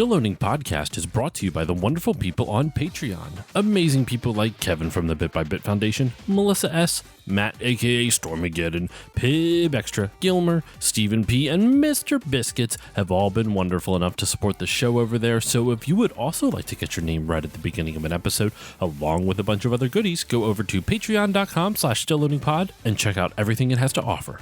Still Loading Podcast is brought to you by the wonderful people on Patreon. Amazing people like Kevin from the Bit by Bit Foundation, Melissa S., Matt aka Stormageddon, Pib Extra, Gilmer, Stephen P., and Mr. Biscuits have all been wonderful enough to support the show over there. So if you would also like to get your name right at the beginning of an episode, along with a bunch of other goodies, go over to patreon.com/stillloadingpod and check out everything it has to offer.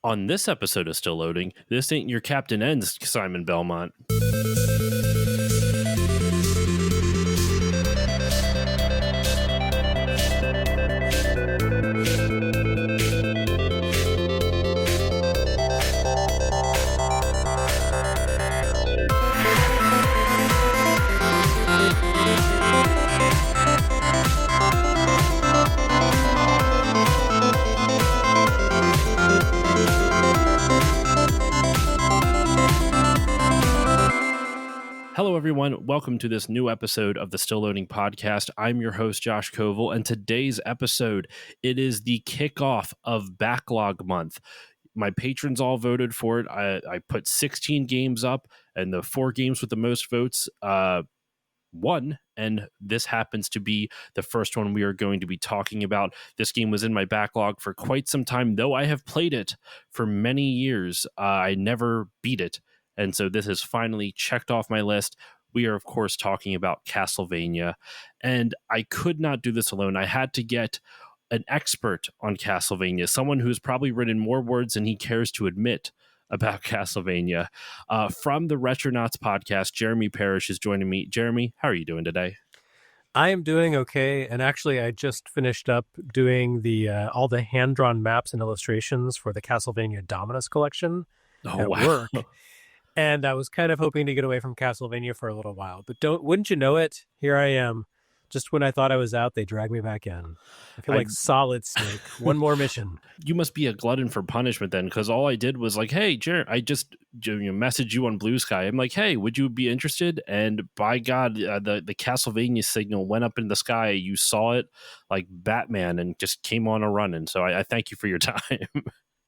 On this episode of Still Loading, this ain't your Captain Ends, Simon Belmont. Hello, everyone. Welcome to this new episode of the Still Loading Podcast. I'm your host, Josh Koval, and today's episode, it is the kickoff of Backlog Month. My patrons all voted for it. I put 16 games up, and the 4 games with the most votes won, and this happens to be the first one we are going to be talking about. This game was in my backlog for quite some time, though I have played it for many years. I never beat it. And so this is finally checked off my list. We are, of course, talking about Castlevania. And I could not do this alone. I had to get an expert on Castlevania, someone who's probably written more words than he cares to admit about Castlevania. From the Retronauts podcast, Jeremy Parish is joining me. Jeremy, how are you doing today? I am doing okay. And actually, I just finished up doing the all the hand-drawn maps and illustrations for the Castlevania Dominus collection at work. And I was kind of hoping to get away from Castlevania for a little while. But wouldn't you know it? Here I am. Just when I thought I was out, they dragged me back in. I feel like Solid Snake. One more mission. You must be a glutton for punishment then, because all I did was like, hey, I just messaged you on Blue Sky. I'm like, hey, would you be interested? And by God, the Castlevania signal went up in the sky. You saw it like Batman and just came on a running. So I thank you for your time.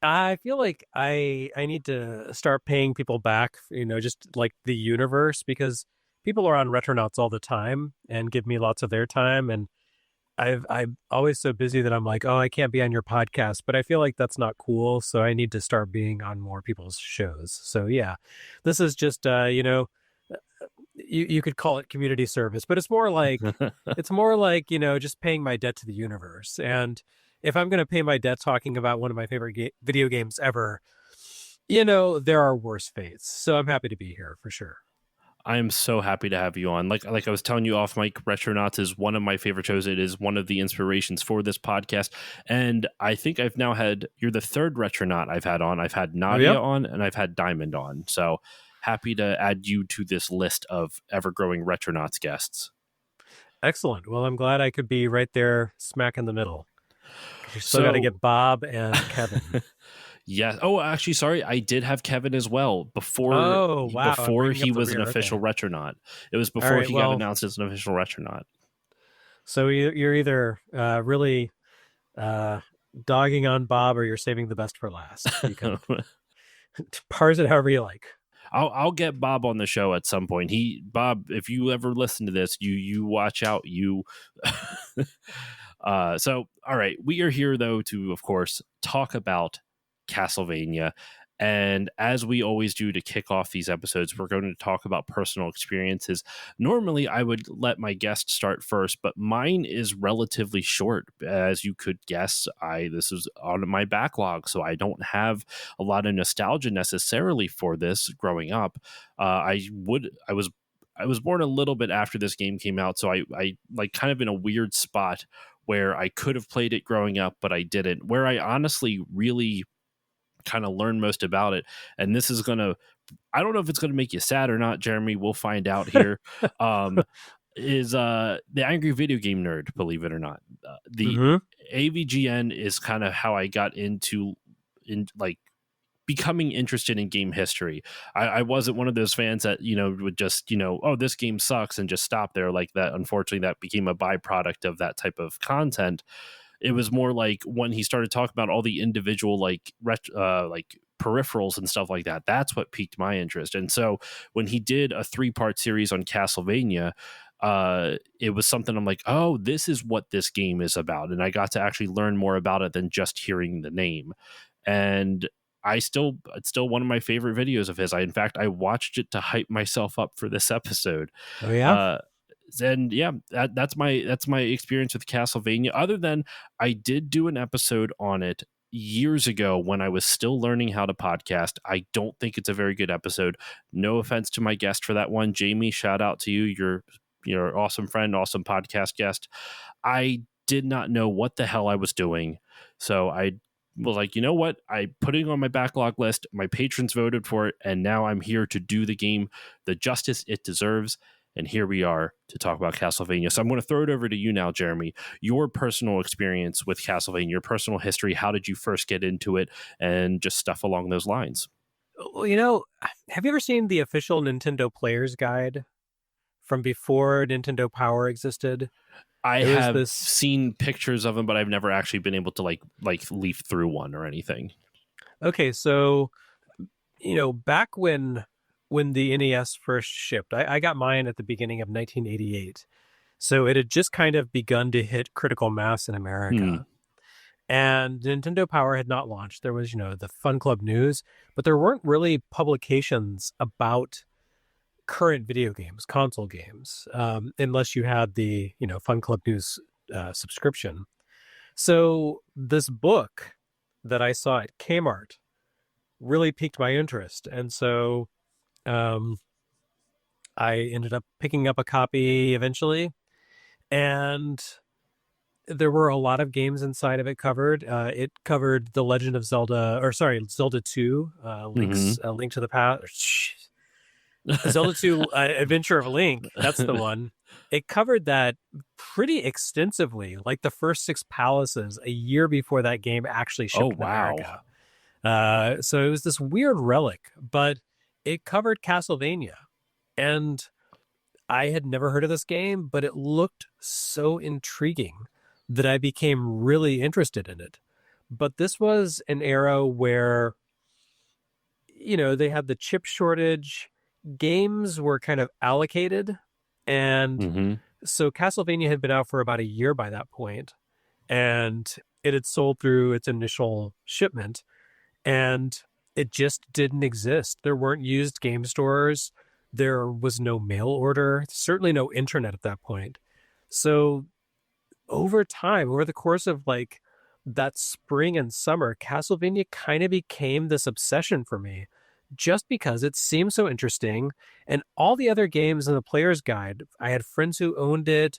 I feel like I need to start paying people back, just like the universe, because people are on Retronauts all the time and give me lots of their time. And I'm always so busy that I'm like, oh, I can't be on your podcast, but I feel like that's not cool. So I need to start being on more people's shows. So yeah, this is just, you could call it community service, but it's more like, just paying my debt to the universe. And if I'm going to pay my debt talking about one of my favorite video games ever, there are worse fates. So I'm happy to be here for sure. I am so happy to have you on. Like I was telling you off mic, Retronauts is one of my favorite shows. It is one of the inspirations for this podcast. And I think you're the third Retronaut I've had on. I've had Nadia on and I've had Diamond on. So happy to add you to this list of ever-growing Retronauts guests. Excellent. Well, I'm glad I could be right there smack in the middle. You still got to get Bob and Kevin. Yeah. Oh, actually, sorry. I did have Kevin as well before he was an official Retronaut. It was before he got announced as an official Retronaut. So you're either really dogging on Bob or you're saving the best for last. You can parse it however you like. I'll get Bob on the show at some point. Bob, if you ever listen to this, you watch out. So, all right, we are here, though, to, of course, talk about Castlevania. And as we always do to kick off these episodes, we're going to talk about personal experiences. Normally, I would let my guest start first, but mine is relatively short. As you could guess, this is on my backlog, so I don't have a lot of nostalgia necessarily for this growing up. I was born a little bit after this game came out, so I like kind of in a weird spot where I could have played it growing up, but I didn't, where I honestly really kind of learned most about it. And this is I don't know if it's going to make you sad or not, Jeremy. We'll find out here. Is the Angry Video Game Nerd, believe it or not. The AVGN is kind of how I got into becoming interested in game history. I wasn't one of those fans that, would just, oh, this game sucks and just stop there like that. Unfortunately, that became a byproduct of that type of content. It was more like when he started talking about all the individual like peripherals and stuff like that. That's what piqued my interest. And so when he did a 3-part series on Castlevania, it was something I'm like, oh, this is what this game is about. And I got to actually learn more about it than just hearing the name. And it's still one of my favorite videos of his. In fact, I watched it to hype myself up for this episode. Oh yeah. Uh, and yeah, that's my experience with Castlevania. Other than I did do an episode on it years ago when I was still learning how to podcast. I don't think it's a very good episode. No offense to my guest for that one, Jamie. Shout out to you. You're awesome friend, awesome podcast guest. I did not know what the hell I was doing, so I was like, you know what? I put it on my backlog list. My patrons voted for it, and now I'm here to do the game the justice it deserves. And here we are to talk about Castlevania. So I'm going to throw it over to you now, Jeremy. Your personal experience with Castlevania, your personal history. How did you first get into it, and just stuff along those lines? Well, have you ever seen the official Nintendo Player's Guide from before Nintendo Power existed? I It was have this. seen pictures of them, but I've never actually been able to like leaf through one or anything. Okay, so back when the NES first shipped, I got mine at the beginning of 1988. So it had just kind of begun to hit critical mass in America. And Nintendo Power had not launched. There was, the Fun Club News, but there weren't really publications about current video games, console games, unless you had the, Fun Club News subscription. So this book that I saw at Kmart really piqued my interest. And so I ended up picking up a copy eventually. And there were a lot of games inside of it covered. It covered The Legend of Zelda, Zelda 2, Link to the Past. Zelda 2, Adventure of Link. That's the one. It covered that pretty extensively, like the first 6 palaces a year before that game actually shipped in America. So it was this weird relic, but it covered Castlevania. And I had never heard of this game, but it looked so intriguing that I became really interested in it. But this was an era where, they had the chip shortage, games were kind of allocated. And so Castlevania had been out for about a year by that point, and it had sold through its initial shipment, and it just didn't exist. There weren't used game stores. There was no mail order, certainly no internet at that point. So over time, over the course of like that spring and summer, Castlevania kind of became this obsession for me just because it seemed so interesting. And all the other games in the player's guide, I had friends who owned it,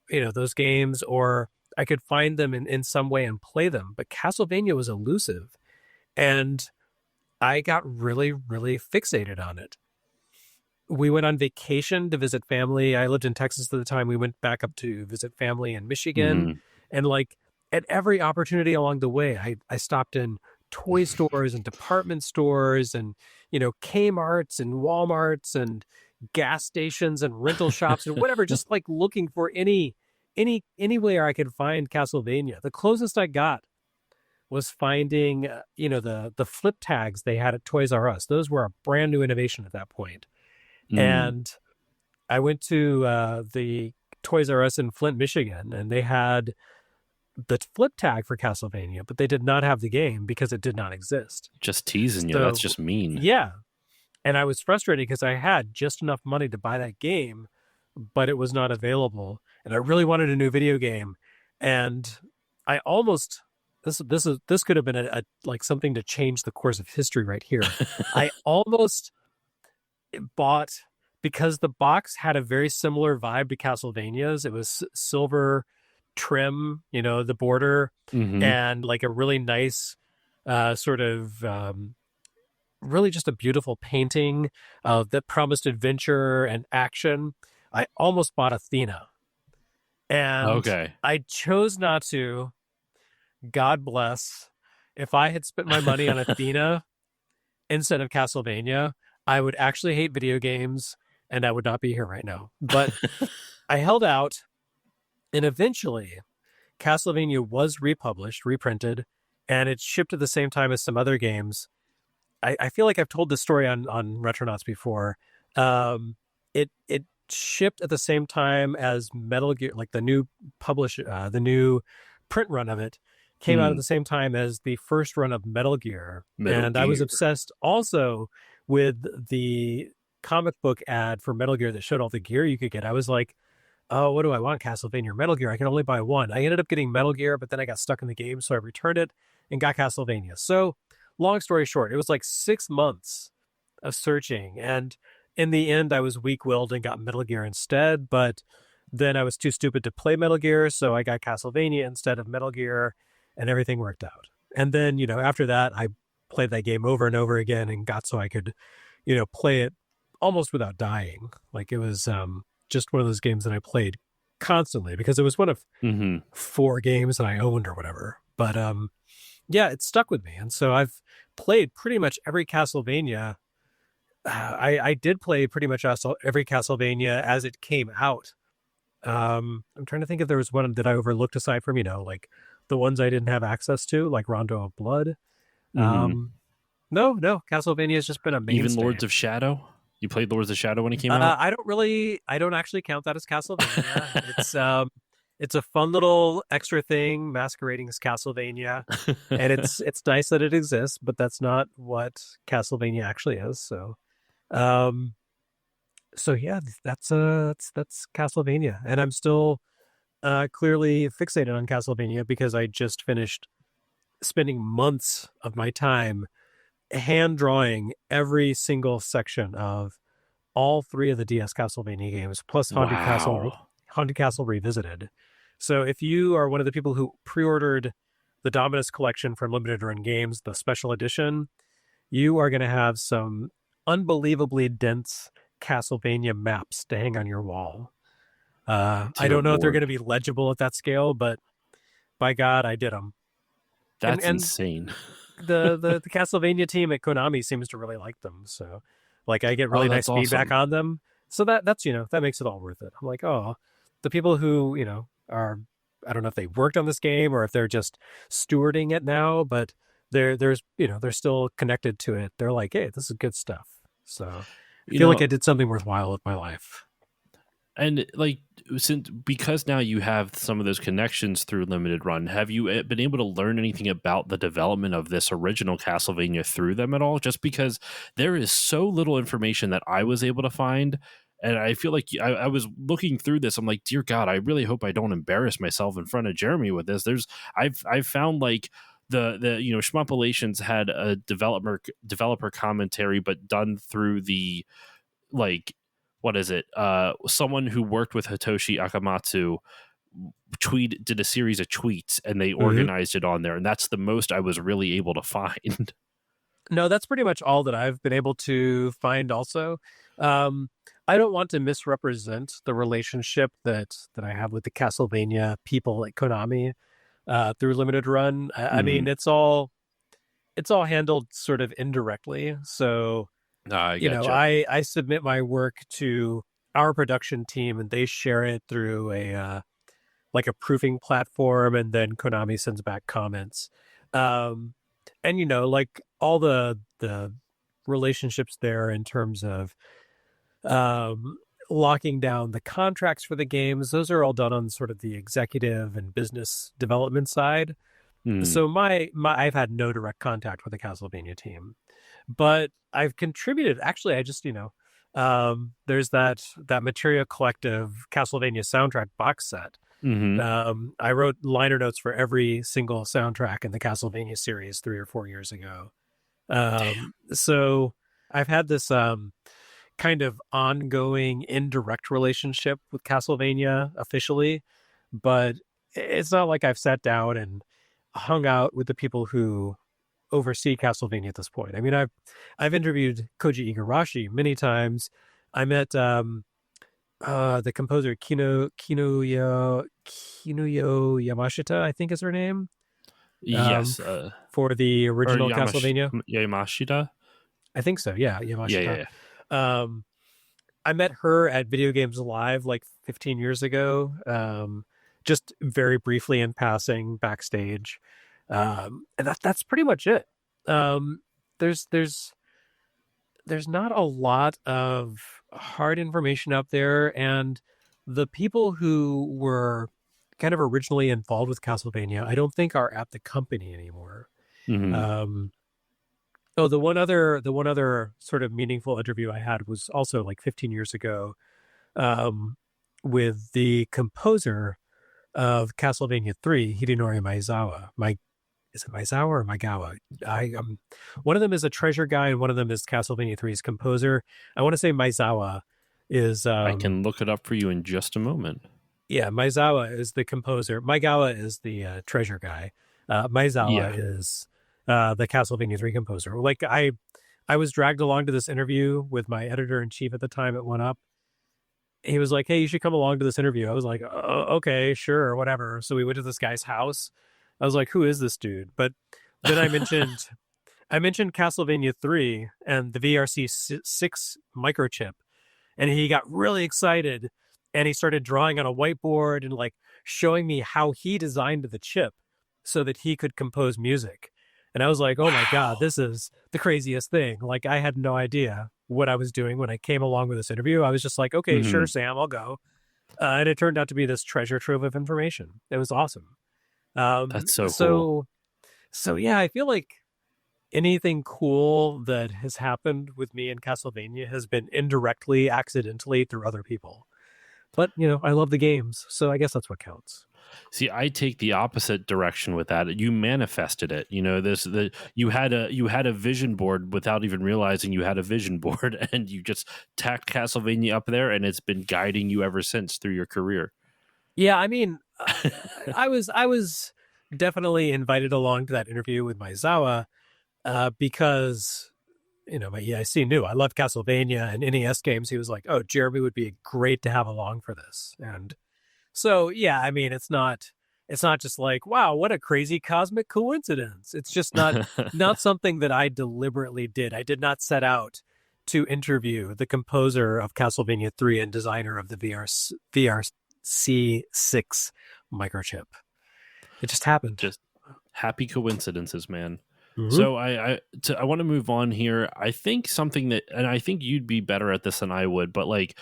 those games, or I could find them in some way and play them. But Castlevania was elusive. And I got really, really fixated on it. We went on vacation to visit family. I lived in Texas at the time. We went back up to visit family in Michigan. And like at every opportunity along the way, I stopped in toy stores and department stores and, Kmarts and Walmarts and gas stations and rental shops and whatever, just like looking for anywhere I could find Castlevania. The closest I got was finding, the flip tags they had at Toys R Us. Those were a brand new innovation at that point. And I went to the Toys R Us in Flint, Michigan, and they had the flip tag for Castlevania, but they did not have the game because it did not exist. Just teasing you. That's just mean. Yeah. And I was frustrated because I had just enough money to buy that game, but it was not available. And I really wanted a new video game. And I almost... This could have been a like something to change the course of history right here. I almost bought, because the box had a very similar vibe to Castlevania's. It was silver trim, the border, and like a really nice sort of really just a beautiful painting that promised adventure and action. I almost bought Athena, and I chose not to. God bless. If I had spent my money on Athena instead of Castlevania, I would actually hate video games and I would not be here right now. But I held out, and eventually Castlevania was republished, reprinted, and it shipped at the same time as some other games. I feel like I've told this story on Retronauts before. It shipped at the same time as Metal Gear, like the new print run of it came out at Hmm. the same time as the first run of Metal Gear, Metal and I was Gear. obsessed also with the comic book ad for Metal Gear that showed all the gear you could get. I was like, oh, what do I want? Castlevania or Metal Gear? I can only buy one. I ended up getting Metal Gear, but then I got stuck in the game, so I returned it and got Castlevania. So, long story short, it was like 6 months of searching, and in the end, I was weak-willed and got Metal Gear instead. But then I was too stupid to play Metal Gear, so I got Castlevania instead of Metal Gear, and everything worked out. And then, after that, I played that game over and over again and got so I could, play it almost without dying. Like it was just one of those games that I played constantly because it was one of Hmm. 4 games that I owned or whatever. But yeah, it stuck with me, and so I've played pretty much every Castlevania. I did play pretty much every Castlevania as it came out. I'm trying to think if there was one that I overlooked aside from like the ones I didn't have access to, like Rondo of Blood. Hmm. Um, no, Castlevania has just been a Even mainstay. Lords of Shadow. You played Lords of Shadow when it came out. I don't actually count that as Castlevania. It's a fun little extra thing masquerading as Castlevania, and it's nice that it exists, but that's not what Castlevania actually is. Um, so yeah, that's Castlevania, and I'm still clearly fixated on Castlevania because I just finished spending months of my time hand drawing every single section of all 3 of the DS Castlevania games, plus Wow. Haunted Castle Revisited. So if you are one of the people who pre-ordered the Dominus Collection from Limited Run Games, the special edition, you are going to have some unbelievably dense Castlevania maps to hang on your wall. I Dear don't know if they're going Lord. to be legible at that scale, but by God, I did them. And That's insane. the Castlevania team at Konami seems to really like them. So, like, I get Oh, really that's nice feedback awesome. on them. So that's that makes it all worth it. I'm like, oh, the people who are, I don't know if they worked on this game or if they're just stewarding it now, but they're still connected to it. They're like, hey, this is good stuff. So I You feel like know, I did something worthwhile with my life. and like since because now you have some of those connections through limited run, have you been able to learn anything about the development of this original Castlevania through them at all? Just because there is so little information that I was able to find, and I feel like I was looking through this, I'm like, dear God, I really hope I don't embarrass myself in front of Jeremy with this. I've found like the Schmumpalations had a developer commentary, but done through the like what is it? Someone who worked with Hitoshi Akamatsu did a series of tweets and they Mm-hmm. organized it on there, and that's the most I was really able to find. No, that's pretty much all that I've been able to find also. Um, I don't want to misrepresent the relationship that I have with the Castlevania people at Konami through Limited Run. I Hmm. mean, it's all handled sort of indirectly. So, I gotcha. I submit my work to our production team and they share it through a like a proofing platform, and then Konami sends back comments. Um, and like all the relationships there in terms of um, locking down the contracts for the games, those are all done on sort of the executive and business development side. Hmm. So my I've had no direct contact with the Castlevania team, but I've contributed. Actually, I just there's that Materia Collective Castlevania soundtrack box set. Hmm. I wrote liner notes for every single soundtrack in the Castlevania series 3 or 4 years ago. Damn. So I've had this kind of ongoing indirect relationship with Castlevania officially, but it's not like I've sat down and hung out with the people who oversee Castlevania at this point. I mean, I've interviewed Koji Igarashi many times. I met the composer Kinuyo Yamashita, I think is her name, Yes. for the Or original Castlevania. Yamashita. I think so. Yeah, Yeah, yeah, Yamashita. yeah. Um, I met her at Video Games Live like 15 years ago. just very briefly in passing backstage. And that's pretty much it. Um, there's there's not a lot of hard information out there, and the people who were kind of originally involved with Castlevania, I don't think are at the company anymore. Hmm. Um, the one other sort of meaningful interview I had was also like 15 years ago, um, with the composer of Castlevania 3, Hidenori Maezawa. Is it Maezawa or Maegawa? I One of them is a treasure guy, and one of them is Castlevania 3's composer. I want to say Maezawa is I can look it up for you in just a moment. yeah, Maezawa is the composer. Maegawa is the treasure guy. Maezawa Yeah, is the Castlevania 3 composer. Like I was dragged along to this interview with my editor in chief at the time it went up. He was like, "Hey, you should come along to this interview." I was like, "Okay, sure, whatever." So we went to this guy's house. I was like, "Who is this dude?" But then I mentioned Castlevania 3 and the VRC6 microchip, and he got really excited, and he started drawing on a whiteboard and like showing me how he designed the chip so that he could compose music. And I was like, "Oh my god, wow, this is the craziest thing." Like I had no idea what I was doing when I came along with this interview. I was just like, "Okay, sure, hmm Sam, I'll go." And it turned out to be this treasure trove of information. It was awesome. Um, that's so cool. so so yeah, I feel like anything cool that has happened with me in Castlevania has been indirectly, accidentally through other people. But, I love the games, so I guess that's what counts. See, I take the opposite direction with that. You manifested it. You know, you had a vision board without even realizing you had a vision board, and you just tacked Castlevania up there, and it's been guiding you ever since through your career. Yeah, I mean, I was definitely invited along to that interview with Maizawa because my EIC knew I love Castlevania and NES games. He was like, "Oh, Jeremy would be great to have along for this," and so yeah, I mean, it's not just like, wow, what a crazy cosmic coincidence. It's just not something that I deliberately did. I did not set out to interview the composer of Castlevania 3 and designer of the VRC6 microchip. It just happened. Just happy coincidences, man. Mm-hmm. So I want to move on here. I think something that, and I think you'd be better at this than I would, but like,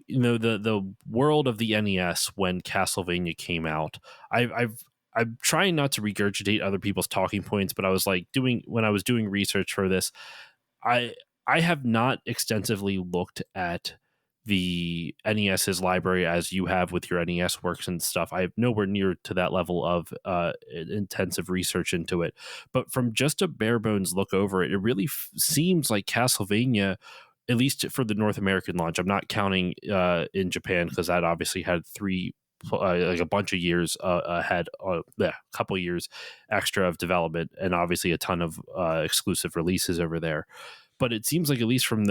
the world of the NES when Castlevania came out, I'm trying not to regurgitate other people's talking points, but I was like when I was doing research for this, I I have not extensively looked at the NES's library as you have with your NES works and stuff. I have nowhere near to that level of intensive research into it. But from just a bare bones look over it, it really seems like Castlevania, at least for the North American launch. I'm not counting in Japan because that obviously had like a bunch of years ahead, a couple years extra of development, and obviously a ton of exclusive releases over there. But it seems like, at least from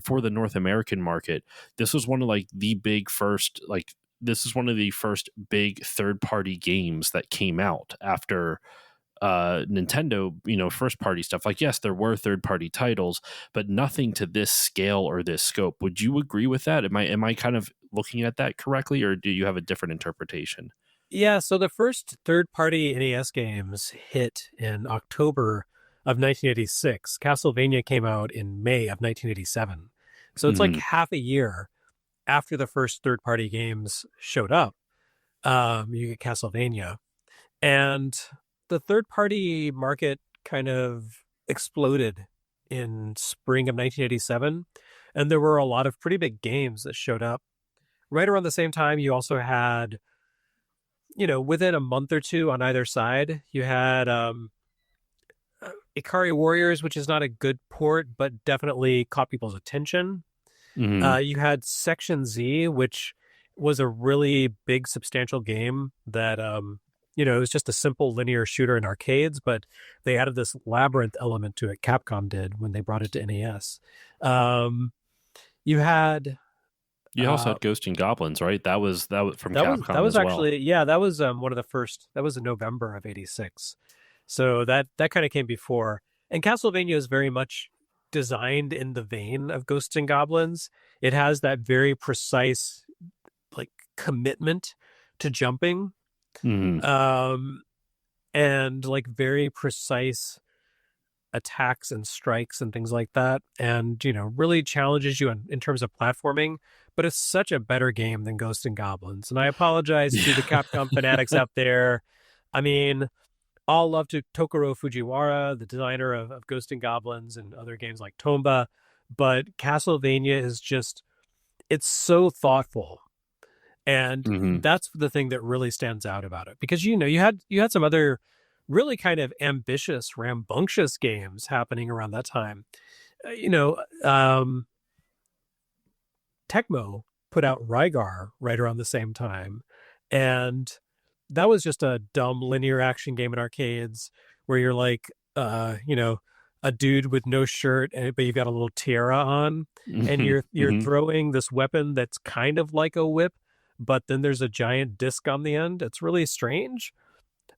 for the North American market, this was one of like the big first like this is one of the first big third party games that came out after Nintendo, first party stuff. Like, yes, there were third party titles, but nothing to this scale or this scope. Would you agree with that? Am I kind of looking at that correctly, or do you have a different interpretation? Yeah, so the first third-party NES games hit in October of 1986. Castlevania came out in May of 1987. So it's like Hmm. half a year after the first third-party games showed up. You get Castlevania. And the third-party market kind of exploded in spring of 1987. And there were a lot of pretty big games that showed up. Right around the same time, you also had within a month or two on either side, you had Ikari Warriors, which is not a good port, but definitely caught people's attention. Hmm. You had Section Z, which was a really big, substantial game that, it was just a simple linear shooter in arcades, but they added this labyrinth element to it. Capcom did when they brought it to NES. You had You also uh, had Ghost and Goblins, right? That was from that Capcom was as well. actually, yeah, that was one of the first. That was in November of '86. So that kind of came before. And Castlevania is very much designed in the vein of Ghosts and Goblins. It has that very precise like commitment to jumping. Hmm. um, and like very precise attacks and strikes and things like that, and really challenges you in terms of platforming. But it's such a better game than Ghosts and Goblins, and I apologize to the Yeah. Capcom fanatics out there. I mean, all love to Tokuro Fujiwara, the designer of Ghosts and Goblins and other games like Tomba, but Castlevania is just, it's so thoughtful. And Hmm. that's the thing that really stands out about it, because you had some other really kind of ambitious, rambunctious games happening around that time. Uh, you know, um, Tecmo put out Rygar right around the same time, and that was just a dumb linear action game in arcades where you're like, a dude with no shirt, but you've got a little tiara on, and Hmm. you're Hmm. throwing this weapon that's kind of like a whip, but then there's a giant disc on the end. It's really strange,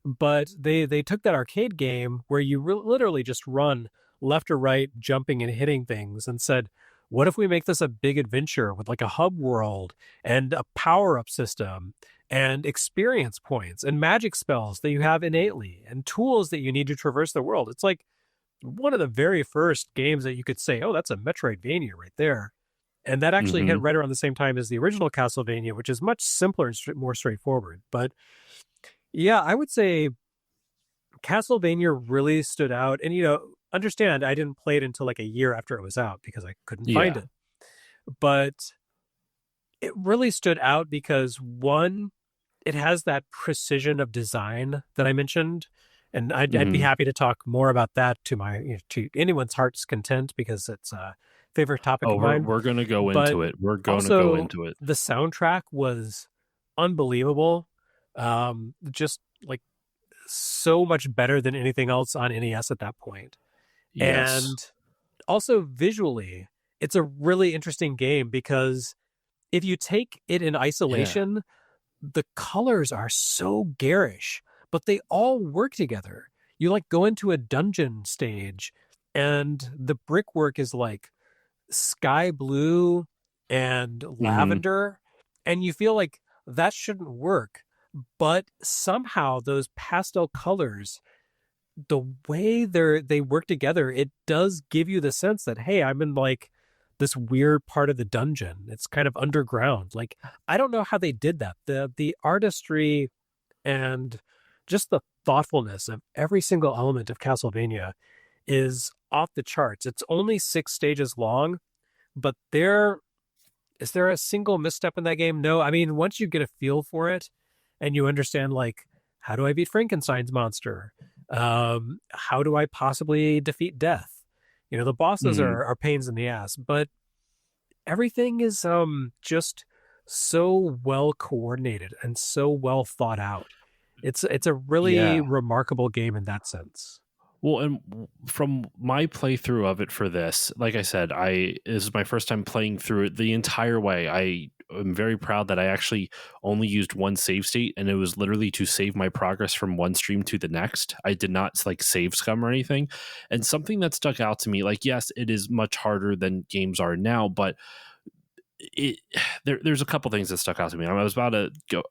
but they took that arcade game where you literally just run left or right, jumping and hitting things, and said, what if we make this a big adventure with like a hub world and a power up system and experience points and magic spells that you have innately and tools that you need to traverse the world? It's like one of the very first games that you could say, oh, that's a Metroidvania right there. And that actually hit Hmm. right around the same time as the original Castlevania, which is much simpler and more straightforward. But yeah, I would say Castlevania really stood out. And, understand, I didn't play it until like a year after it was out because I couldn't find Yeah. it. But it really stood out because, one, it has that precision of design that I mentioned. And I'd be Hmm. happy to talk more about that to to anyone's heart's content, because it's a favorite topic Oh, of we're mine. we're gonna go But into it. We're gonna go also, into it. the soundtrack was unbelievable. Just like so much better than anything else on NES at that point. Yes. And also visually, it's a really interesting game because if you take it in Yeah. isolation, the colors are so garish, but they all work together. You like go into a dungeon stage and the brickwork is like sky blue and Hmm. lavender, and you feel like that shouldn't work, but somehow those pastel colors, the way they work together, it does give you the sense that, hey, I'm in like this weird part of the dungeon. It's kind of underground. Like, I don't know how they did that. The artistry and just the thoughtfulness of every single element of Castlevania is off the charts. It's only 6 stages long, but is there a single misstep in that game? No. I mean, once you get a feel for it and you understand, like, how do I beat Frankenstein's monster? How do I possibly defeat death? The bosses Hmm. are pains in the ass, but everything is just so well coordinated and so well thought out. It's a really Yeah. remarkable game in that sense. Well, and from my playthrough of it for this, like I said, this is my first time playing through it the entire way. I am very proud that I actually only used one save state, and it was literally to save my progress from one stream to the next. I did not like save scum or anything. And something that stuck out to me, like, yes, it is much harder than games are now, but it there's a couple things that stuck out to me. I was about to go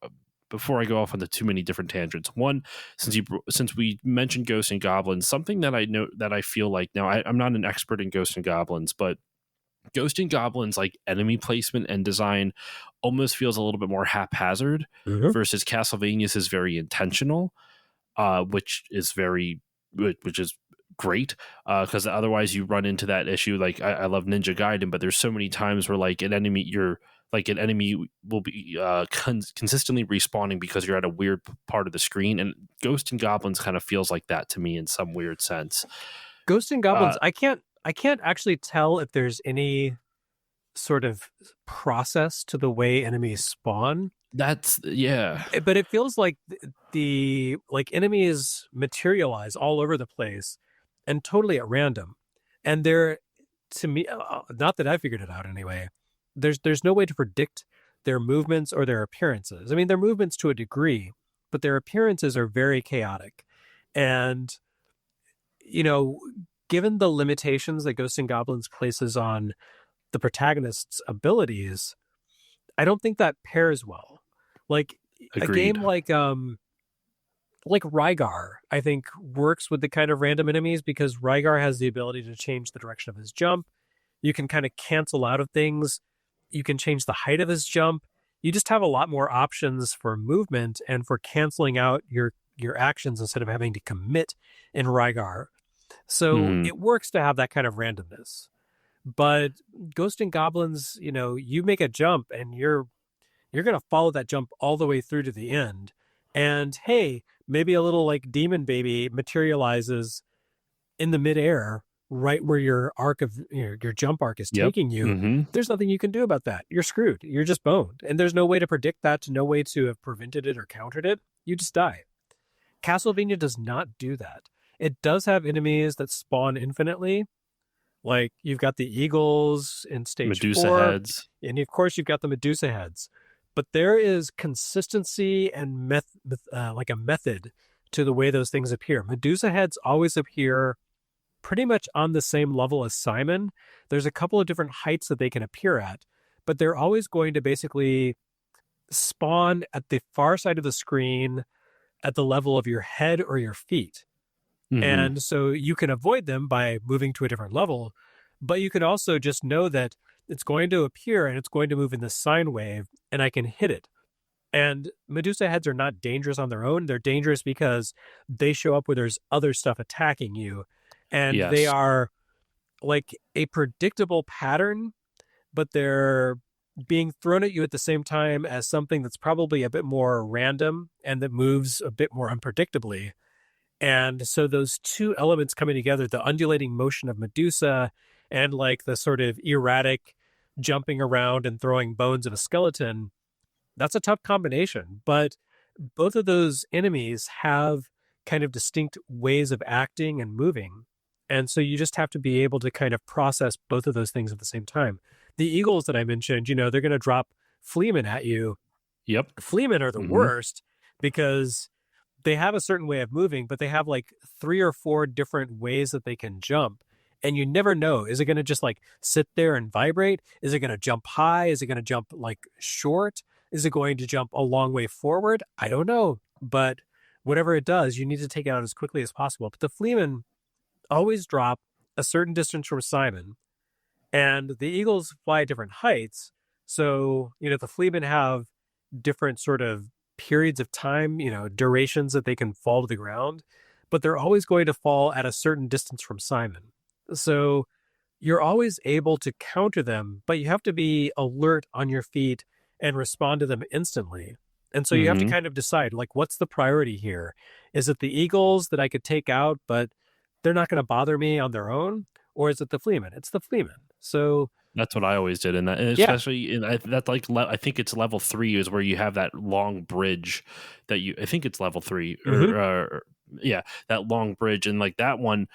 before I go off onto too many different tangents. One, since we mentioned Ghosts and Goblins, something that I know that I feel like now I'm not an expert in Ghosts and Goblins, but Ghost and Goblins like enemy placement and design almost feels a little bit more haphazard Mhm. versus Castlevania's is very intentional, which is which is great, because otherwise you run into that issue. Like I love Ninja Gaiden, but there's so many times where like an enemy will be consistently respawning because you're at a weird part of the screen, and Ghost and Goblins kind of feels like that to me in some weird sense. Ghosts and Uh, Goblins, I can't actually tell if there's any sort of process to the way enemies spawn. that's yeah. But it feels like the like enemies materialize all over the place and totally at random. And they're, to me, not that I figured it out anyway, there's no way to predict their movements or their appearances. I mean, their movements to a degree, but their appearances are very chaotic. And you know, given the limitations that Ghosts and Goblins places on the protagonist's abilities, I don't think that pairs well. Like a Agreed. game like like Rygar, I think works with the kind of random enemies because Rygar has the ability to change the direction of his jump. You can kind of cancel out of things. You can change the height of his jump. You just have a lot more options for movement and for canceling out your actions instead of having to commit in Rygar. So Hmm. it works to have that kind of randomness. But Ghost and Goblins, you make a jump and you're going to follow that jump all the way through to the end. And hey, maybe a little like demon baby materializes in the midair right where your arc of your jump arc is Yep. taking you. Hmm. There's nothing you can do about that. You're screwed. You're just boned. And there's no way to predict that, no way to have prevented it or countered it. You just die. Castlevania does not do that. It does have enemies that spawn infinitely. Like you've got the eagles in stage Medusa 4, heads. and of course you've got the Medusa heads. But there is consistency and like a method to the way those things appear. Medusa heads always appear pretty much on the same level as Simon. There's a couple of different heights that they can appear at, but they're always going to basically spawn at the far side of the screen at the level of your head or your feet. Hmm. And so you can avoid them by moving to a different level, but you can also just know that it's going to appear and it's going to move in the sine wave and I can hit it. And Medusa heads are not dangerous on their own. They're dangerous because they show up where there's other stuff attacking you. And they Yes. are like a predictable pattern, but they're being thrown at you at the same time as something that's probably a bit more random and that moves a bit more unpredictably. And so those two elements coming together, the undulating motion of Medusa and like the sort of erratic jumping around and throwing bones of a skeleton, that's a tough combination. But both of those enemies have kind of distinct ways of acting and moving. And so you just have to be able to kind of process both of those things at the same time. The eagles that I mentioned, they're going to drop fleamen at you. Yep. Fleamen are the Hmm. worst because they have a certain way of moving, but they have like 3 or 4 different ways that they can jump. And you never know. Is it going to just like sit there and vibrate? Is it going to jump high? Is it going to jump like short? Is it going to jump a long way forward? I don't know. But whatever it does, you need to take it out as quickly as possible. But the Fleamen always drop a certain distance from Simon, and the eagles fly at different heights. So, the Fleamen have different sort of periods of time, durations that they can fall to the ground, but they're always going to fall at a certain distance from Simon. So you're always able to counter them, but you have to be alert on your feet and respond to them instantly. And so you have to Hmm. kind of decide, like, what's the priority here? Is it the eagles that I could take out, but they're not going to bother me on their own? Or is it the Fleamen? It's the Fleamen. So, That's what I always did, and yeah. especially in that's like I think it's level 3 is where you have that long bridge that you. I think it's level 3 Mm-hmm. or yeah, that long bridge, and like that one.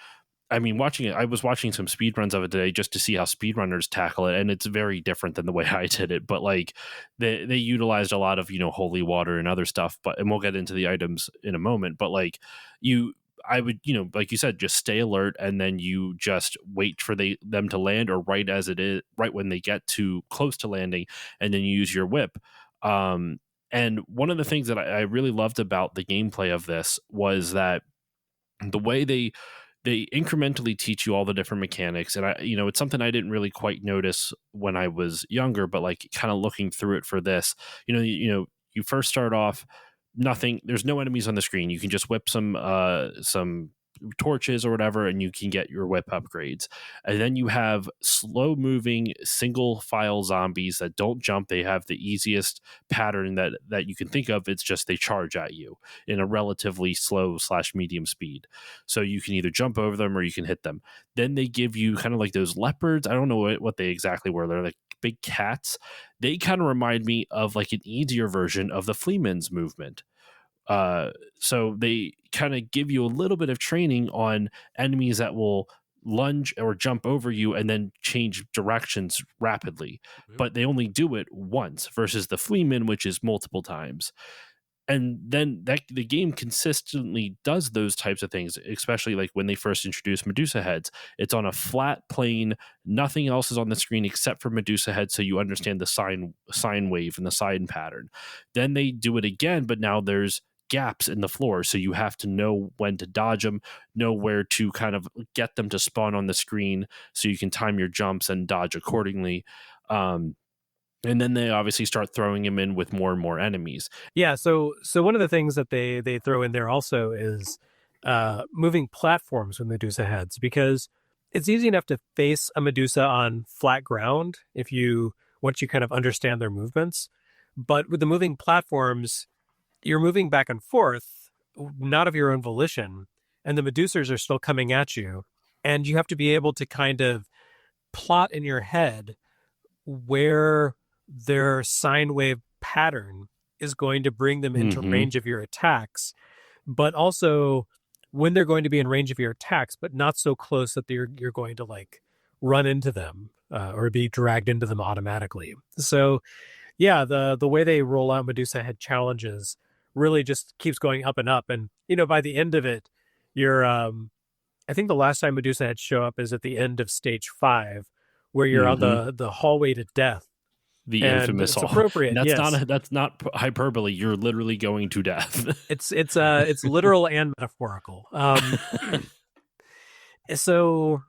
I mean, watching it, I was watching some speed runs of it today just to see how speedrunners tackle it, and it's very different than the way I did it. But like they utilized a lot of holy water and other stuff. But and we'll get into the items in a moment. But like you, I would like you said, just stay alert, and then you just wait for them to land, or right as it is, right when they get too close to landing, and then you use your whip. And one of the things that I really loved about the gameplay of this was that the way they incrementally teach you all the different mechanics, and it's something I didn't really quite notice when I was younger, but like kind of looking through it for this, you first start off nothing, there's no enemies on the screen, you can just whip some torches or whatever, and you can get your whip upgrades. And then you have slow moving single file zombies that don't jump. They have the easiest pattern that you can think of. It's just they charge at you in a relatively slow slash medium speed, so you can either jump over them or you can hit them. Then they give you kind of like those leopards. I don't know what they exactly were. They're like big cats. They kind of remind me of like an easier version of the Fleaman's movement. So they kind of give you a little bit of training on enemies that will lunge or jump over you and then change directions rapidly, but they only do it once versus the Fleaman, which is multiple times. And then the game consistently does those types of things, especially like when they first introduced Medusa heads. It's on a flat plane, nothing else is on the screen except for Medusa heads, so you understand the sine wave and the sine pattern. Then they do it again, but now there's gaps in the floor, so you have to know when to dodge them, know where to kind of get them to spawn on the screen so you can time your jumps and dodge accordingly. um, and then they obviously start throwing him in with more and more enemies. Yeah, so one of the things that they throw in there also is moving platforms with Medusa heads, because it's easy enough to face a Medusa on flat ground if you once you kind of understand their movements. But with the moving platforms, you're moving back and forth, not of your own volition, and the Medusas are still coming at you, and you have to be able to kind of plot in your head where their sine wave pattern is going to bring them into Hmm. range of your attacks, but also when they're going to be in range of your attacks, but not so close that you're going to like run into them or be dragged into them automatically. So yeah, the way they roll out Medusa head challenges really just keeps going up and up, and by the end of it, you're I think the last time Medusa heads show up is at the end of stage 5, where you're on Hmm. the hallway to death, The and infamous it's hall. appropriate. Yes, That's not hyperbole. You're literally going to death. it's literal and metaphorical. So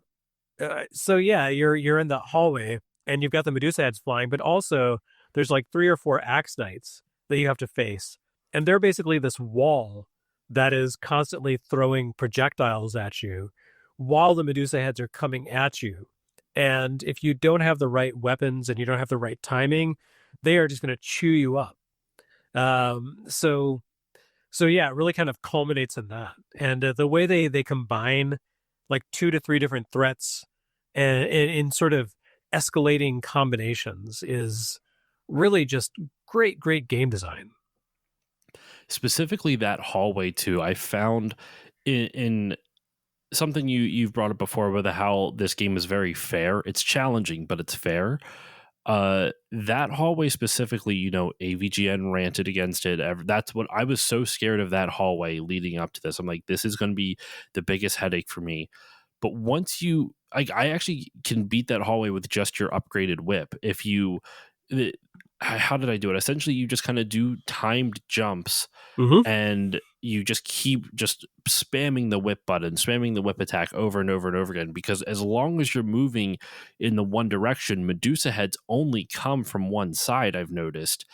so yeah, you're in the hallway and you've got the Medusa heads flying, but also there's like 3 or 4 axe knights that you have to face, and they're basically this wall that is constantly throwing projectiles at you while the Medusa heads are coming at you. And if you don't have the right weapons and you don't have the right timing, they are just going to chew you up. So yeah, it really kind of culminates in that, and the way they combine like 2 to 3 different threats and in sort of escalating combinations is really just great game design. Specifically, that hallway too. I found in something you've brought up before with how this game is very fair. It's challenging, but it's fair. That hallway specifically, AVGN ranted against it. That's what I was so scared of, that hallway leading up to this. I'm like, this is going to be the biggest headache for me. But once I actually can beat that hallway with just your upgraded whip. How did I do it? Essentially, you just kind of do timed jumps, Mm-hmm. and you just keep just spamming the whip button, spamming the whip attack over and over and over again. Because as long as you're moving in the one direction, Medusa heads only come from one side, I've noticed.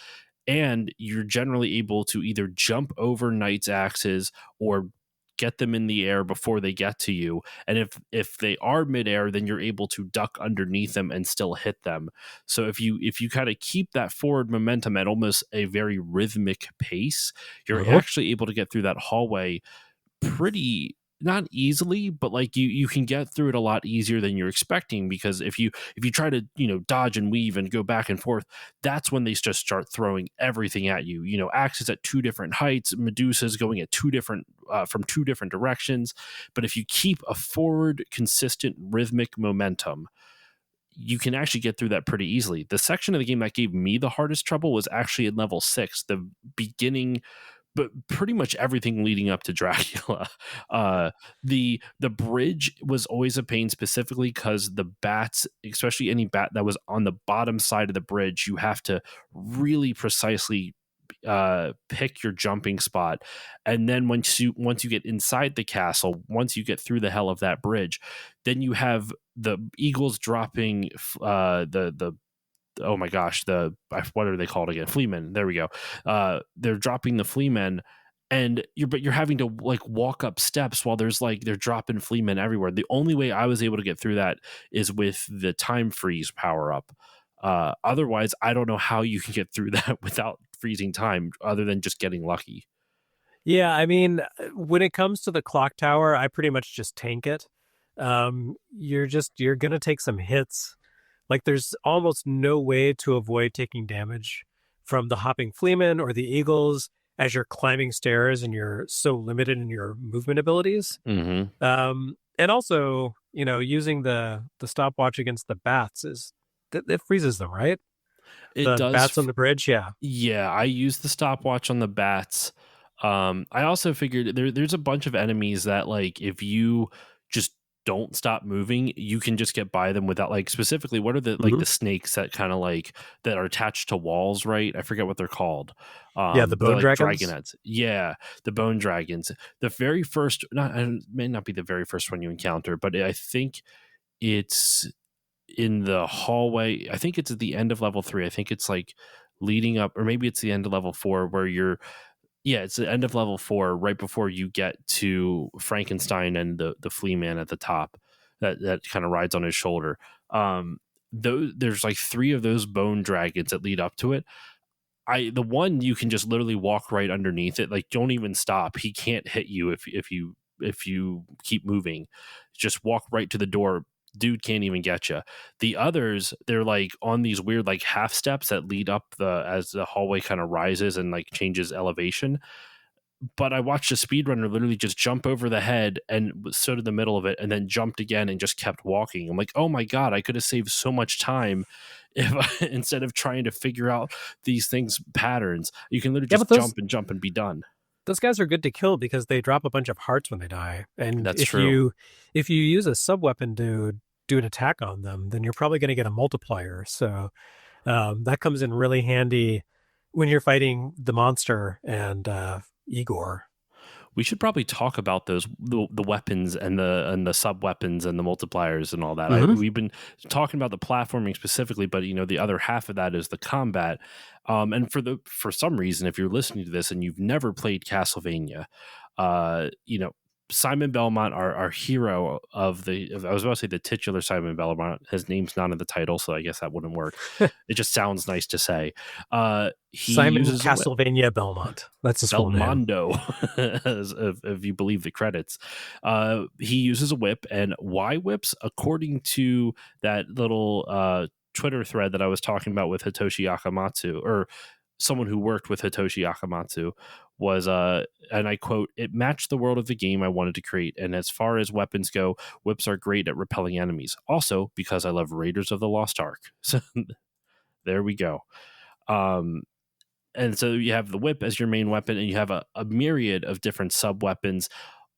And you're generally able to either jump over knights' axes or get them in the air before they get to you. And if they are midair, then you're able to duck underneath them and still hit them. So if you kind of keep that forward momentum at almost a very rhythmic pace, you're Uh-huh. actually able to get through that hallway pretty, not easily, but like you can get through it a lot easier than you're expecting. Because if you try to dodge and weave and go back and forth, that's when they just start throwing everything at you. Axes at 2 different heights, Medusas going at 2 different from 2 different directions. But if you keep a forward consistent rhythmic momentum, you can actually get through that pretty easily. The section of the game that gave me the hardest trouble was actually in level 6, the beginning, but pretty much everything leading up to Dracula. Uh, the bridge was always a pain, specifically because the bats, especially any bat that was on the bottom side of the bridge, you have to really precisely pick your jumping spot. And then once you get inside the castle, once you get through the hell of that bridge, then you have the eagles dropping the oh my gosh, what are they called again? Fleamen. There we go. They're dropping the fleamen, and you're having to like walk up steps while they're dropping fleamen everywhere. The only way I was able to get through that is with the time freeze power up. Otherwise, I don't know how you can get through that without freezing time, other than just getting lucky. Yeah, I mean, when it comes to the clock tower, I pretty much just tank it. You're gonna take some hits. Like there's almost no way to avoid taking damage from the hopping fleamen or the eagles as you're climbing stairs and you're so limited in your movement abilities. Mm-hmm. And also, using the stopwatch against the bats it freezes them, right? It The bats does. on the bridge, yeah. Yeah, I used the stopwatch on the bats. I also figured there's a bunch of enemies that, like, if you just don't stop moving, you can just get by them without, like, specifically, what are the, like, Hmm. the snakes that kind of like that are attached to walls, right? I forget what they're called. Yeah, the They're bone like dragons. dragonets. Yeah, the bone dragons. The very first, not, may not be the very first one you encounter, but I think it's in the hallway. I think it's at the end of level 3. I think it's like leading up, or maybe it's the end of level 4 where you're, yeah, it's the end of level 4, right before you get to Frankenstein and the flea man at the top that kind of rides on his shoulder. There's like 3 of those bone dragons that lead up to it. The one, you can just literally walk right underneath it. Like, don't even stop. He can't hit you if you keep moving. Just walk right to the door. Dude can't even get you. The others, they're like on these weird like half steps that lead up the as the hallway kind of rises and like changes elevation. But I watched a speedrunner literally just jump over the head and stood in the middle of it and then jumped again and just kept walking. I'm like, oh my God, I could have saved so much time if instead of trying to figure out these things patterns. You can literally Yeah, but just jump and be done. those guys are good to kill because they drop a bunch of hearts when they die. And That's true. if you use a sub weapon to do an attack on them, then you're probably going to get a multiplier. So that comes in really handy when you're fighting the monster and Igor. We should probably talk about the weapons and the sub weapons and the multipliers and all that. Hmm. We've been talking about the platforming specifically, but the other half of that is the combat. And for some reason, if you're listening to this and you've never played Castlevania, you know, Simon Belmont, our hero I was about to say the titular Simon Belmont. His name's not in the title, so I guess that wouldn't work. It just sounds nice to say. He Simon uses a whip. Castlevania Belmont. That's his full name. Belmondo, if you believe the credits. He uses a whip, and why whips? According to that little Twitter thread that I was talking about with Hitoshi Akamatsu, or someone who worked with Hitoshi Akamatsu, was, and I quote, "It matched the world of the game I wanted to create, and as far as weapons go, whips are great at repelling enemies. Also, because I love Raiders of the Lost Ark." So there we go. And so you have the whip as your main weapon, and you have a myriad of different sub weapons,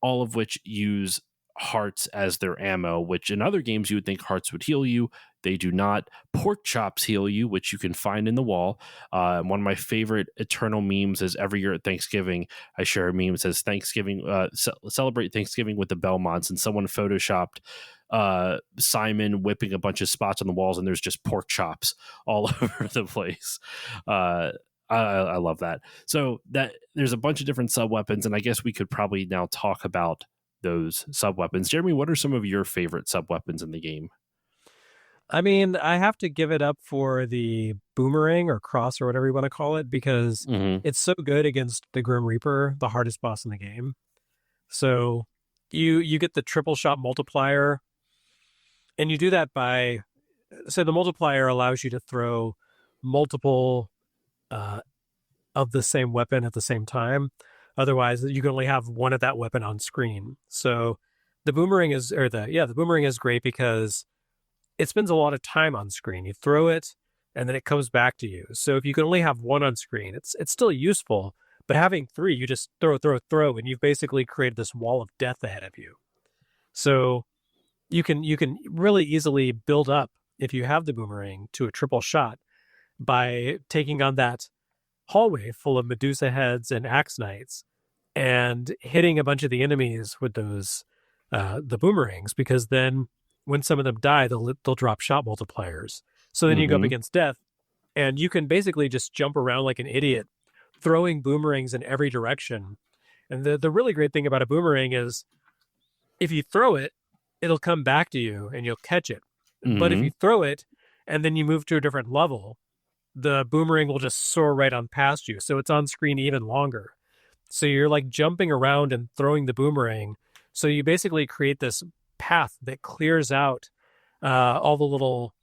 all of which use hearts as their ammo, which in other games you would think hearts would heal you. They do not. Pork chops heal you, which you can find in the wall. One of my favorite eternal memes is every year at Thanksgiving, I share a meme that says Thanksgiving, celebrate Thanksgiving with the Belmonts, and someone photoshopped Simon whipping a bunch of spots on the walls, and there's just pork chops all over the place. I love that. So that there's a bunch of different sub weapons, and I guess we could probably now talk about those sub weapons. Jeremy, what are some of your favorite sub weapons in the game? I mean, I have to give it up for the boomerang or cross or whatever you want to call it because Mm-hmm. it's so good against the Grim Reaper, the hardest boss in the game. So you get the triple shot multiplier, and you do that by so the multiplier allows you to throw multiple uh, of the same weapon at the same time. Otherwise, you can only have one of that weapon on screen. So the boomerang is great because it spends a lot of time on screen. You throw it and then it comes back to you. So if you can only have one on screen, it's still useful. But having 3, you just throw, and you've basically created this wall of death ahead of you. So you can really easily build up if you have the boomerang to a triple shot by taking on that hallway full of Medusa heads and axe knights and hitting a bunch of the enemies with those the boomerangs, because then when some of them die, they'll drop shot multipliers. So then you go up Mm-hmm. against death, and you can basically just jump around like an idiot, throwing boomerangs in every direction. And the really great thing about a boomerang is if you throw it, it'll come back to you and you'll catch it. But if Mm-hmm. you throw it and then you move to a different level, the boomerang will just soar right on past you. So it's on screen even longer. So you're like jumping around and throwing the boomerang. So you basically create this path that clears out all the little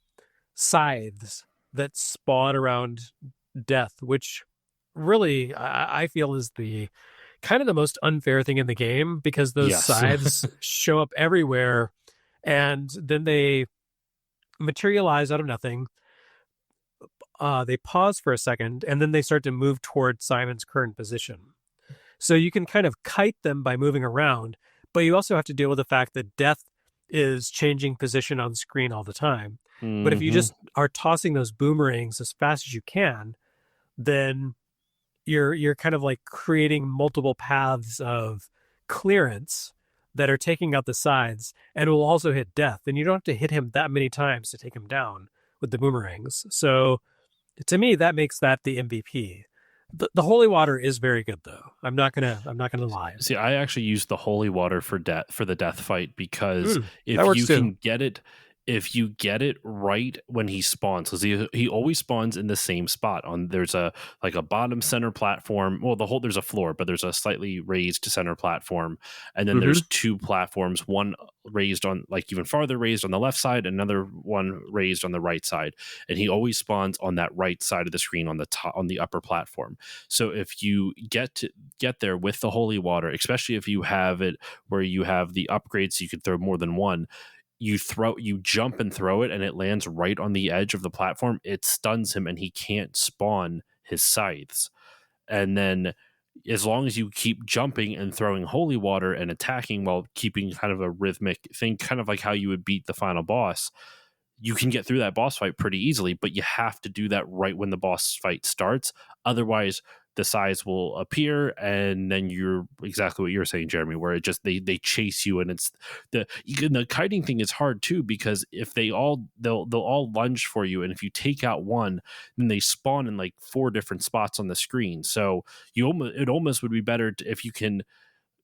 scythes that spawn around death, which really I feel is the kind of the most unfair thing in the game, because those Yes. scythes show up everywhere and then they materialize out of nothing. They pause for a second and then they start to move toward Simon's current position. So you can kind of kite them by moving around, but you also have to deal with the fact that death is changing position on screen all the time. But if you Hmm. just are tossing those boomerangs as fast as you can, then you're kind of like creating multiple paths of clearance that are taking out the sides and will also hit death. And you don't have to hit him that many times to take him down with the boomerangs. So to me, that makes that the MVP. The holy water is very good though. I'm not gonna lie. See, I actually use the holy water for the death fight because That if works you too. can get it, if you get it right when he spawns, because he always spawns in the same spot. On there's a like a bottom center platform. Well, there's a floor, but there's a slightly raised center platform, and then Mm-hmm. there's two platforms. One raised on like even farther raised on the left side, another one raised on the right side, and he always spawns on that right side of the screen on the top on the upper platform. So if you get there with the holy water, especially if you have it where you have the upgrades so you can throw more than one, you jump and throw it and it lands right on the edge of the platform, it stuns him and he can't spawn his scythes. And then as long as you keep jumping and throwing holy water and attacking while keeping kind of a rhythmic thing, kind of like how you would beat the final boss, you can get through that boss fight pretty easily, but you have to do that right when the boss fight starts. Otherwise, the size will appear, and then you're exactly what you're saying, Jeremy, where it just they chase you, and it's the kiting thing is hard too because if they'll all lunge for you, and if you take out one, then they spawn in like four different spots on the screen. So it almost would be better if you can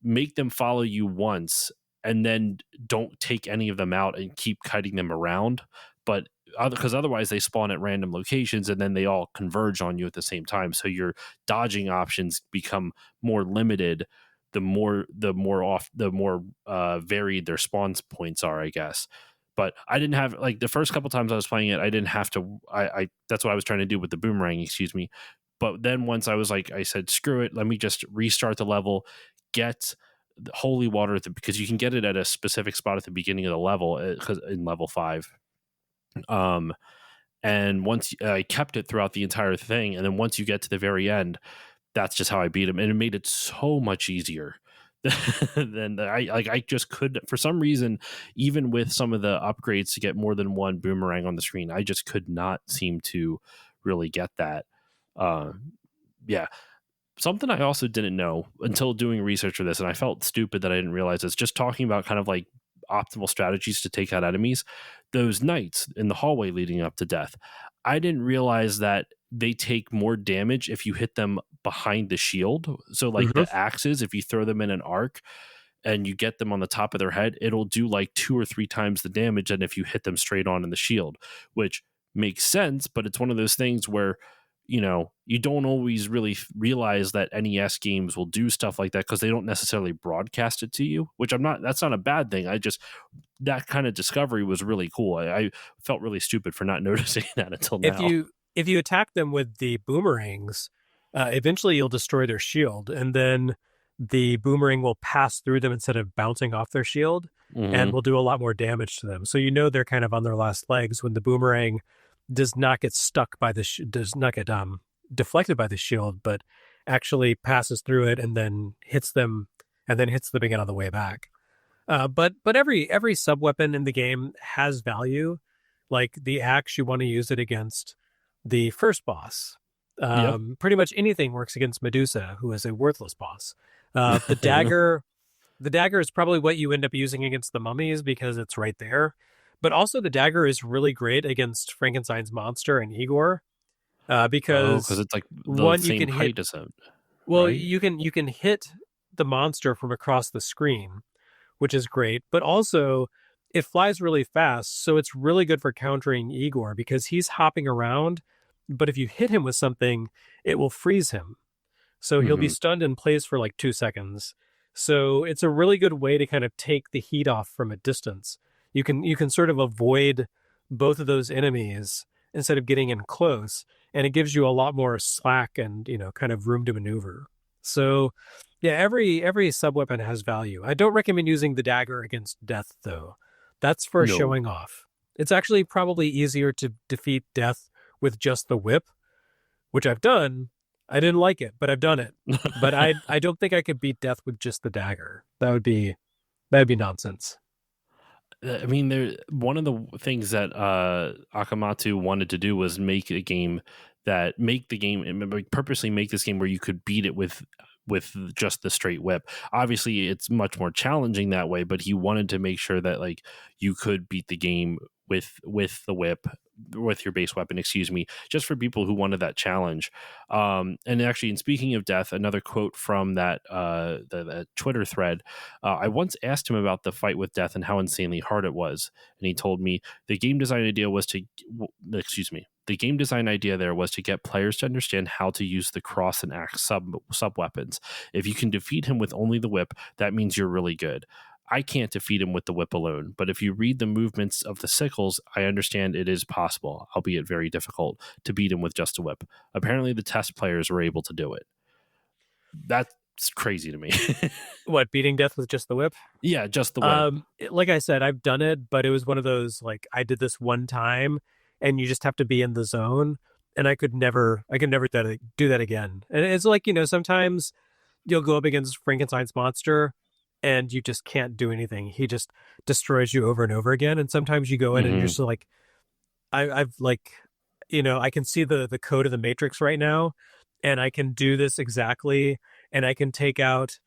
make them follow you once and then don't take any of them out and keep kiting them around. But because otherwise they spawn at random locations and then they all converge on you at the same time. So your dodging options become more limited the more varied their spawn points are, I guess. But I didn't have like the first couple times I was playing it, I didn't have to. I that's what I was trying to do with the boomerang, excuse me. But then once I said, screw it, let me just restart the level, get the holy water because you can get it at a specific spot at the beginning of the level because in level 5. Um, and once I kept it throughout the entire thing, and then once you get to the very end, that's just how I beat him, and it made it so much easier. Than I just could for some reason, even with some of the upgrades to get more than one boomerang on the screen, I just could not seem to really get that. Uh, yeah, something I also didn't know until doing research for this, and I felt stupid that I didn't realize this. Just talking about kind of like optimal strategies to take out enemies, those knights in the hallway leading up to death, I didn't realize that they take more damage if you hit them behind the shield. So, like Mm-hmm. the axes, if you throw them in an arc and you get them on the top of their head, it'll do like 2 or 3 times the damage than if you hit them straight on in the shield, which makes sense. But it's one of those things where you don't always really realize that NES games will do stuff like that because they don't necessarily broadcast it to you, which that's not a bad thing. That kind of discovery was really cool. I felt really stupid for not noticing that until if now. you if you attack them with the boomerangs, eventually you'll destroy their shield, and then the boomerang will pass through them instead of bouncing off their shield, and Hmm. will do a lot more damage to them. So you know they're kind of on their last legs when the boomerang does not get stuck by does not get deflected by the shield, but actually passes through it and then hits them again on the way back. But every sub weapon in the game has value. Like the axe, you want to use it against the first boss. Yep. Pretty much anything works against Medusa, who is a worthless boss. The dagger is probably what you end up using against the mummies because it's right there. But also, the dagger is really great against Frankenstein's monster and Igor, Oh, because because it's like the one, you same can hit. height as him, Well, right? you can hit the monster from across the screen, which is great. But also, it flies really fast, so it's really good for countering Igor because he's hopping around. But if you hit him with something, it will freeze him. So he'll be Hmm. stunned in place for like 2 seconds. So it's a really good way to kind of take the heat off from a distance. You can sort of avoid both of those enemies instead of getting in close, and it gives you a lot more slack and kind of room to maneuver. So yeah, every sub weapon has value. I don't recommend using the dagger against death though. That's for No. showing off. It's actually probably easier to defeat death with just the whip, which I've done. I didn't like it, but I've done it. But I don't think I could beat death with just the dagger. That'd be nonsense. I mean, there one of the things that Akamatsu wanted to do was make the game and purposely make this game where you could beat it with just the straight whip. Obviously, it's much more challenging that way, but he wanted to make sure that like you could beat the game with the whip, with your base weapon, excuse me, just for people who wanted that challenge. And actually, in speaking of death, another quote from that Twitter thread. I once asked him about the fight with death and how insanely hard it was, and he told me the game design idea was to, excuse me, the game design idea there was to get players to understand how to use the cross and axe sub weapons. If you can defeat him with only the whip, that means you're really good. I can't defeat him with the whip alone, but if you read the movements of the sickles, I understand it is possible, albeit very difficult, to beat him with just a whip. Apparently, the test players were able to do it. That's crazy to me. What, beating death with just the whip? Yeah, just the whip. Like I said, I've done it, but it was one of those like I did this one time, and you just have to be in the zone, and I could never do that again. And it's like sometimes you'll go up against Frankenstein's monster, and you just can't do anything. He just destroys you over and over again. And sometimes you go in and you're just like, I've like, I can see the code of the Matrix right now, and I can do this exactly, and I can take out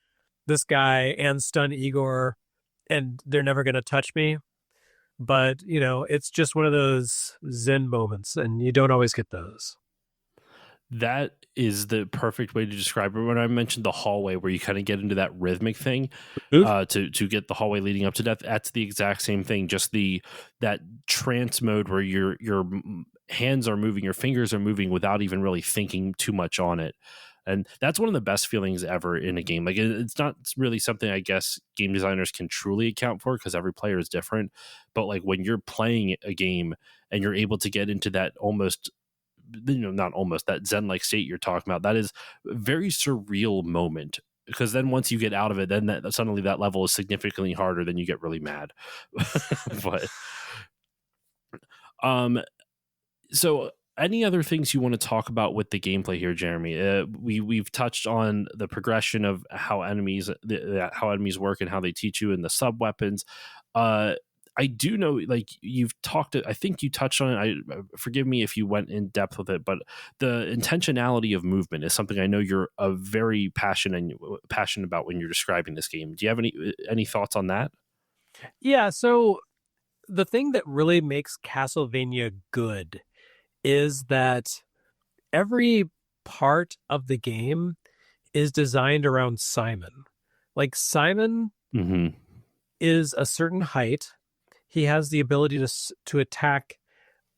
this guy and stun Igor, and they're never going to touch me. But, it's just one of those Zen moments, and you don't always get those. That is the perfect way to describe it. When I mentioned the hallway where you kind of get into that rhythmic thing, to get the hallway leading up to death, that's the exact same thing. Just that trance mode where your hands are moving, your fingers are moving without even really thinking too much on it. And that's one of the best feelings ever in a game. Like it's not really something I guess game designers can truly account for because every player is different. But like when you're playing a game and you're able to get into that almost, not almost, that zen-like state you're talking about, that is a very surreal moment, because then once you get out of it, then suddenly that level is significantly harder, then you get really mad. But so any other things you want to talk about with the gameplay here, Jeremy? We've touched on the progression of how enemies work and how they teach you, and the sub weapons. I do know, like you've talked, I think you touched on it. Forgive me if you went in depth with it, but the intentionality of movement is something I know you're a very passionate about when you're describing this game. Do you have any thoughts on that? Yeah. So the thing that really makes Castlevania good is that every part of the game is designed around Simon. Like Simon is a certain height. He has the ability to attack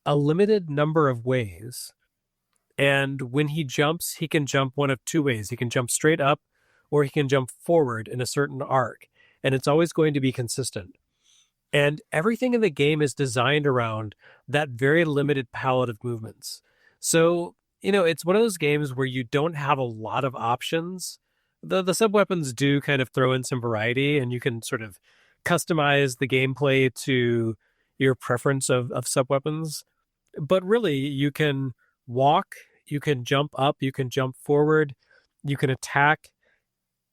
a limited number of ways. And when he jumps, he can jump one of two ways. He can jump straight up, or he can jump forward in a certain arc. And it's always going to be consistent. And everything in the game is designed around that very limited palette of movements. So, it's one of those games where you don't have a lot of options. The sub-weapons do kind of throw in some variety, and you can sort of customize the gameplay to your preference of sub-weapons. But really, you can walk, you can jump up, you can jump forward, you can attack,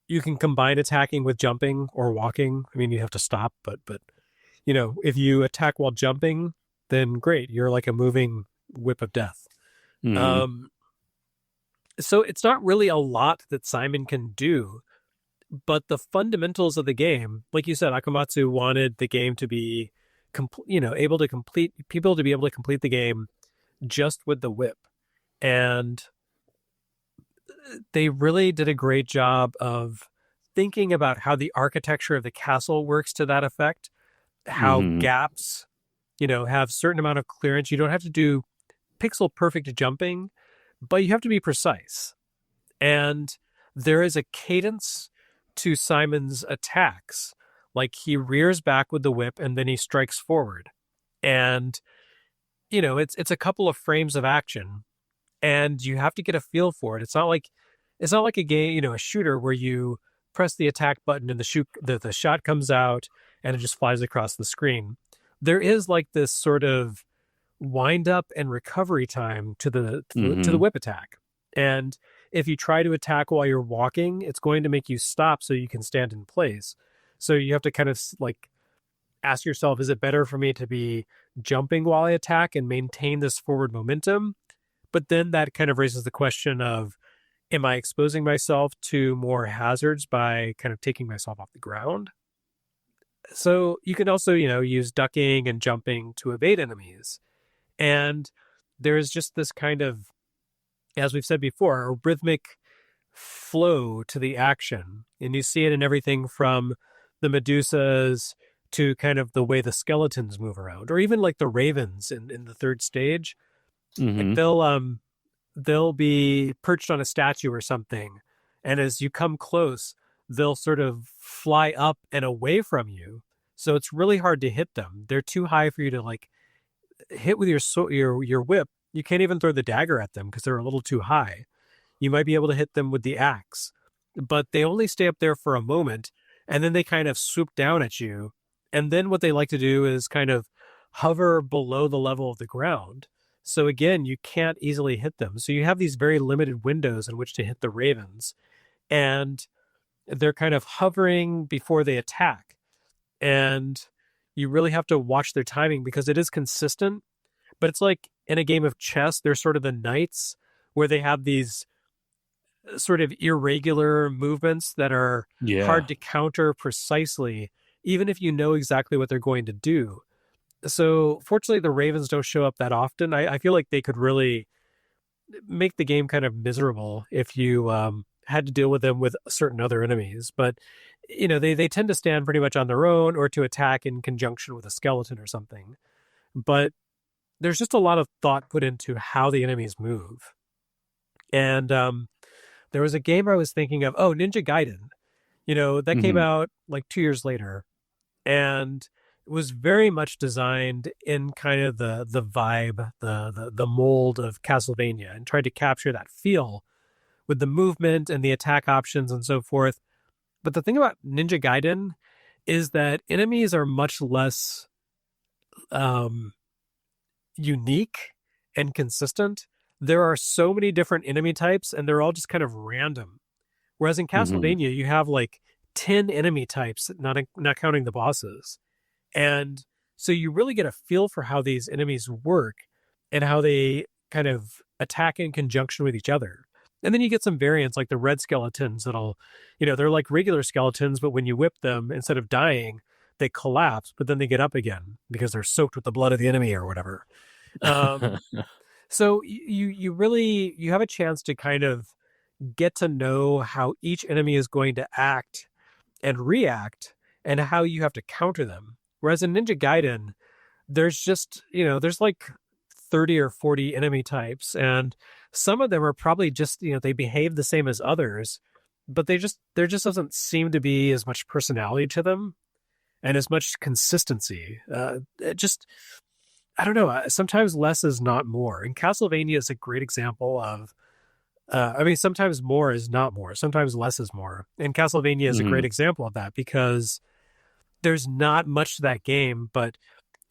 you can combine attacking with jumping or walking. I mean, you have to stop, but if you attack while jumping, then great, you're like a moving whip of death. So it's not really a lot that Simon can do, but the fundamentals of the game, like you said, Akamatsu wanted the game to be, able to complete the game just with the whip. And they really did a great job of thinking about how the architecture of the castle works to that effect, how gaps, have certain amount of clearance. You don't have to do pixel perfect jumping, but you have to be precise. And there is a cadence to Simon's attacks. Like he rears back with the whip and then he strikes forward. And, it's a couple of frames of action, and you have to get a feel for it. It's not like a game, a shooter where you press the attack button and the shot comes out and it just flies across the screen. There is like this sort of wind up and recovery time to the whip attack. And if you try to attack while you're walking, it's going to make you stop so you can stand in place. So you have to kind of like ask yourself, is it better for me to be jumping while I attack and maintain this forward momentum? But then that kind of raises the question of, am I exposing myself to more hazards by kind of taking myself off the ground? So you can also, use ducking and jumping to evade enemies. And there's just this kind of, as we've said before, a rhythmic flow to the action. And you see it in everything from the Medusas to kind of the way the skeletons move around, or even like the ravens in the third stage. Like Hmm. they'll be perched on a statue or something, and as you come close, they'll sort of fly up and away from you. So it's really hard to hit them. They're too high for you to like hit with your whip. You can't even throw the dagger at them because they're a little too high. You might be able to hit them with the axe, but they only stay up there for a moment, and then they kind of swoop down at you. And then what they like to do is kind of hover below the level of the ground. So again, you can't easily hit them. So you have these very limited windows in which to hit the ravens, and they're kind of hovering before they attack. And you really have to watch their timing because it is consistent, but it's like in a game of chess, they're sort of the knights where they have these sort of irregular movements that are Yeah. hard to counter precisely, even if you know exactly what they're going to do. So, fortunately, the Ravens don't show up that often. I feel like they could really make the game kind of miserable if you had to deal with them with certain other enemies. But, they tend to stand pretty much on their own or to attack in conjunction with a skeleton or something. But there's just a lot of thought put into how the enemies move. And there was a game I was thinking of. Oh, Ninja Gaiden. That came Hmm. out like 2 years later, and it was very much designed in kind of the vibe, the mold of Castlevania, and tried to capture that feel with the movement and the attack options and so forth. But the thing about Ninja Gaiden is that enemies are much less um, unique and consistent. There are so many different enemy types, and they're all just kind of random. Whereas in Hmm. Castlevania, you have like 10 enemy types, not counting the bosses. And so you really get a feel for how these enemies work and how they kind of attack in conjunction with each other. And then you get some variants like the red skeletons that'll, they're like regular skeletons, but when you whip them, instead of dying, they collapse, but then they get up again because they're soaked with the blood of the enemy or whatever. Um, so you really you have a chance to kind of get to know how each enemy is going to act and react and how you have to counter them. Whereas in Ninja Gaiden, there's just, there's like 30 or 40 enemy types, and some of them are probably just, they behave the same as others, but there just doesn't seem to be as much personality to them and as much consistency. It just, I don't know. Sometimes less is not more. And Castlevania is a great example of I mean, sometimes more is not more. Sometimes less is more. And Castlevania is a Hmm. great example of that because there's not much to that game, but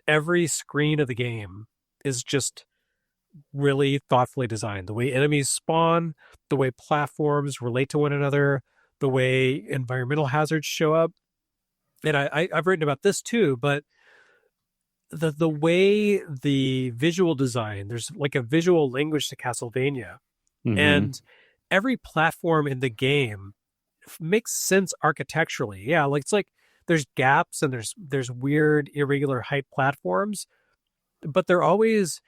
every screen of the game is just really thoughtfully designed. The way enemies spawn, the way platforms relate to one another, the way environmental hazards show up. And I've written about this too, but the way the visual design, there's like a visual language to Castlevania. Hmm. And every platform in the game makes sense architecturally. Yeah, like it's like there's gaps and there's weird irregular height platforms, but they're always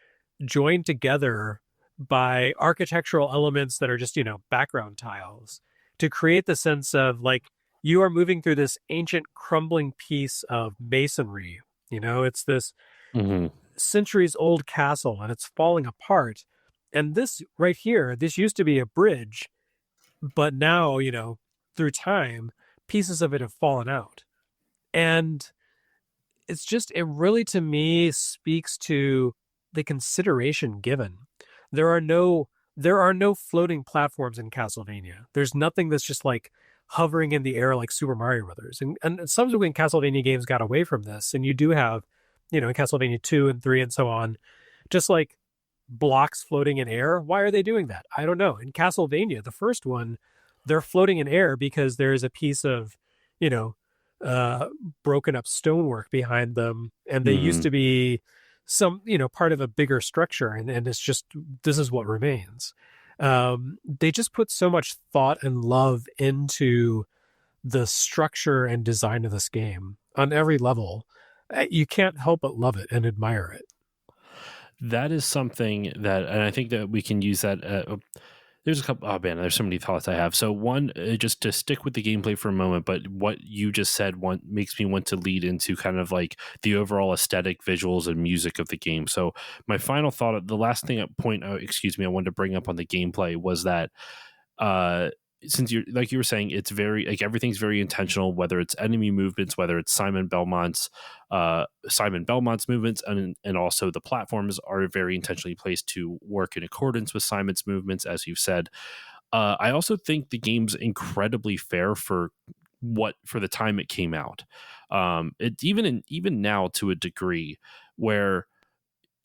joined together by architectural elements that are just, background tiles to create the sense of like you are moving through this ancient crumbling piece of masonry. It's this Hmm. centuries old castle and it's falling apart. And this right here, this used to be a bridge, but now, through time, pieces of it have fallen out. And it's just, it really to me speaks to the consideration given. There are no there are no floating platforms in Castlevania. There's nothing that's just like hovering in the air like Super Mario Brothers. And subsequent Castlevania games got away from this. And you do have, in Castlevania 2 and 3 and so on, just like blocks floating in air. Why are they doing that? I don't know. In Castlevania, the first one, they're floating in air because there is a piece of, you know, uh, broken up stonework behind them, and they used Hmm. to be some, part of a bigger structure, and it's just this is what remains. They just put so much thought and love into the structure and design of this game on every level. You can't help but love it and admire it. That is something that, and I think that we can use that. There's a couple. Oh man, there's so many thoughts I have. So one, just to stick with the gameplay for a moment, but what you just said one makes me want to lead into kind of like the overall aesthetic, visuals, and music of the game. So my final thought, the last thing excuse me, I wanted to bring up on the gameplay was that uh since you're like you were saying, it's very like everything's very intentional, whether it's enemy movements, whether it's Simon Belmont's movements, and also the platforms are very intentionally placed to work in accordance with Simon's movements, as you've said. I also think the game's incredibly fair for the time it came out. It even now to a degree where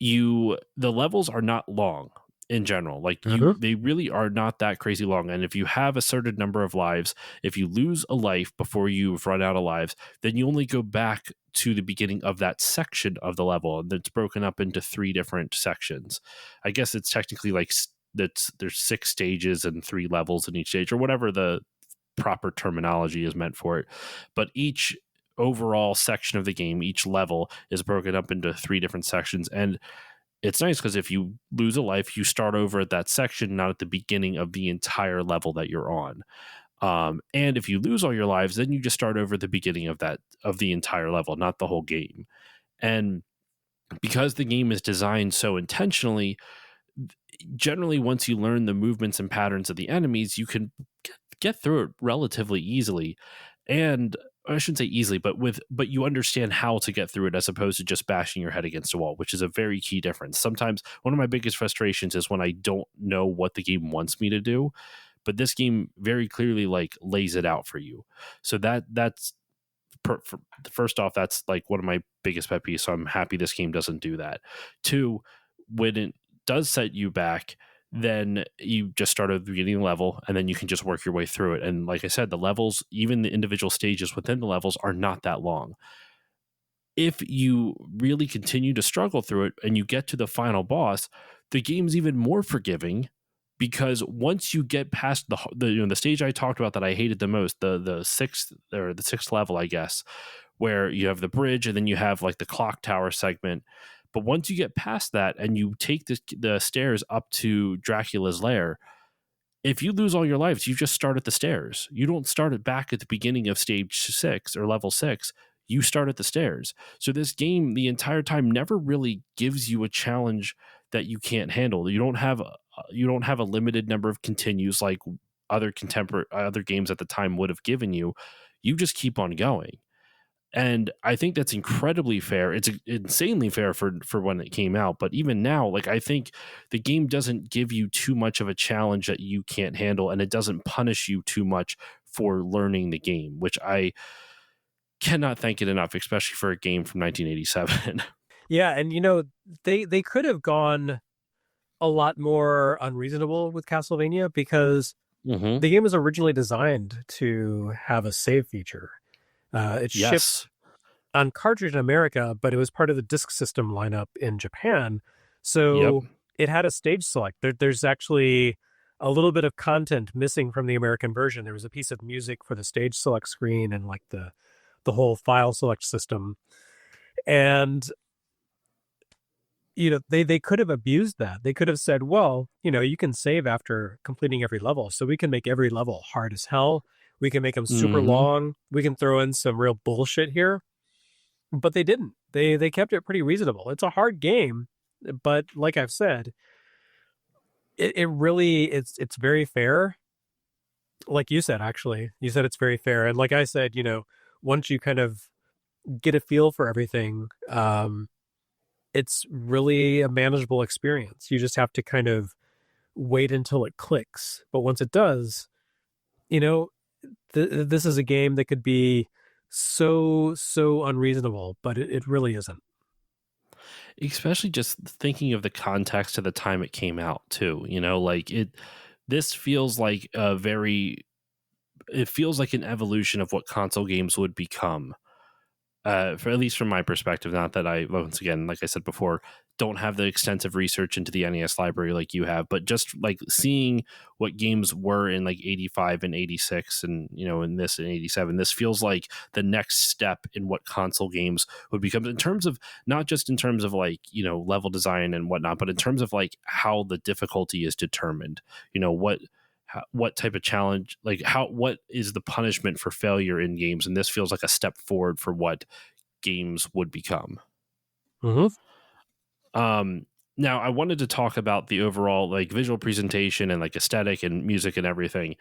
the levels are not long in general. Like Uh-huh. they really are not that crazy long, and if you have a certain number of lives, if you lose a life before you've run out of lives, then you only go back to the beginning of that section of the level, and it's broken up into three different sections. I guess it's technically like there's 6 stages and 3 levels in each stage, or whatever the proper terminology is meant for it. But each overall section of the game, each level, is broken up into 3 different sections. And it's nice because if you lose a life, you start over at that section, not at the beginning of the entire level that you're on. And if you lose all your lives, then you just start over at the beginning of the entire level, not the whole game. And because the game is designed so intentionally, generally once you learn the movements and patterns of the enemies, you can get through it relatively easily. And I shouldn't say easily, but you understand how to get through it as opposed to just bashing your head against a wall, which is a very key difference. Sometimes one of my biggest frustrations is when I don't know what the game wants me to do, but this game very clearly like lays it out for you. So that's first off, that's like one of my biggest pet peeves. So I'm happy this game doesn't do that. Two, when it does set you back, then you just start at the beginning level and then you can just work your way through it. And like I said, the levels, even the individual stages within the levels, are not that long. If you really continue to struggle through it and you get to the final boss, the game's even more forgiving because once you get past the stage I talked about that I hated the most, the sixth level, I guess, where you have the bridge and then you have like the clock tower segment. But once you get past that and you take the stairs up to Dracula's lair, if you lose all your lives, you just start at the stairs. You don't start it back at the beginning of stage 6 or level 6. You start at the stairs. So this game, the entire time, never really gives you a challenge that you can't handle. You don't have a limited number of continues like other games at the time would have given you. You just keep on going. And I think that's incredibly fair. It's insanely fair for when it came out. But even now, like I think the game doesn't give you too much of a challenge that you can't handle, and it doesn't punish you too much for learning the game, which I cannot thank it enough, especially for a game from 1987. Yeah, and they could have gone a lot more unreasonable with Castlevania because Hmm. the game was originally designed to have a save feature. It shipped Yes. on cartridge in America, but it was part of the disk system lineup in Japan. Yep. So it had a stage select. There's actually a little bit of content missing from the American version. There was a piece of music for the stage select screen and like the whole file select system. And they could have abused that. They could have said, well, you can save after completing every level, so we can make every level hard as hell. We can make them super Hmm. long. We can throw in some real bullshit here. But they didn't. They kept it pretty reasonable. It's a hard game, but like I've said, it really it's very fair. Like you said, actually, you said it's very fair, and like I said, once you kind of get a feel for everything, it's really a manageable experience. You just have to kind of wait until it clicks. But once it does, you know, this is a game that could be so unreasonable, but it really isn't. Especially just thinking of the context of the time it came out too. Like this feels like a very it feels like an evolution of what console games would become. For at least from my perspective, not that I, once again, like I said before, don't have the extensive research into the NES library like you have, but just like seeing what games were in like 85 and 86 and, in this in 87, this feels like the next step in what console games would become in terms of, not just in terms of like, level design and whatnot, but in terms of like how the difficulty is determined, what type of challenge, like what is the punishment for failure in games, and this feels like a step forward for what games would become. Mm-hmm. Now I wanted to talk about the overall like visual presentation and like aesthetic and music and everything.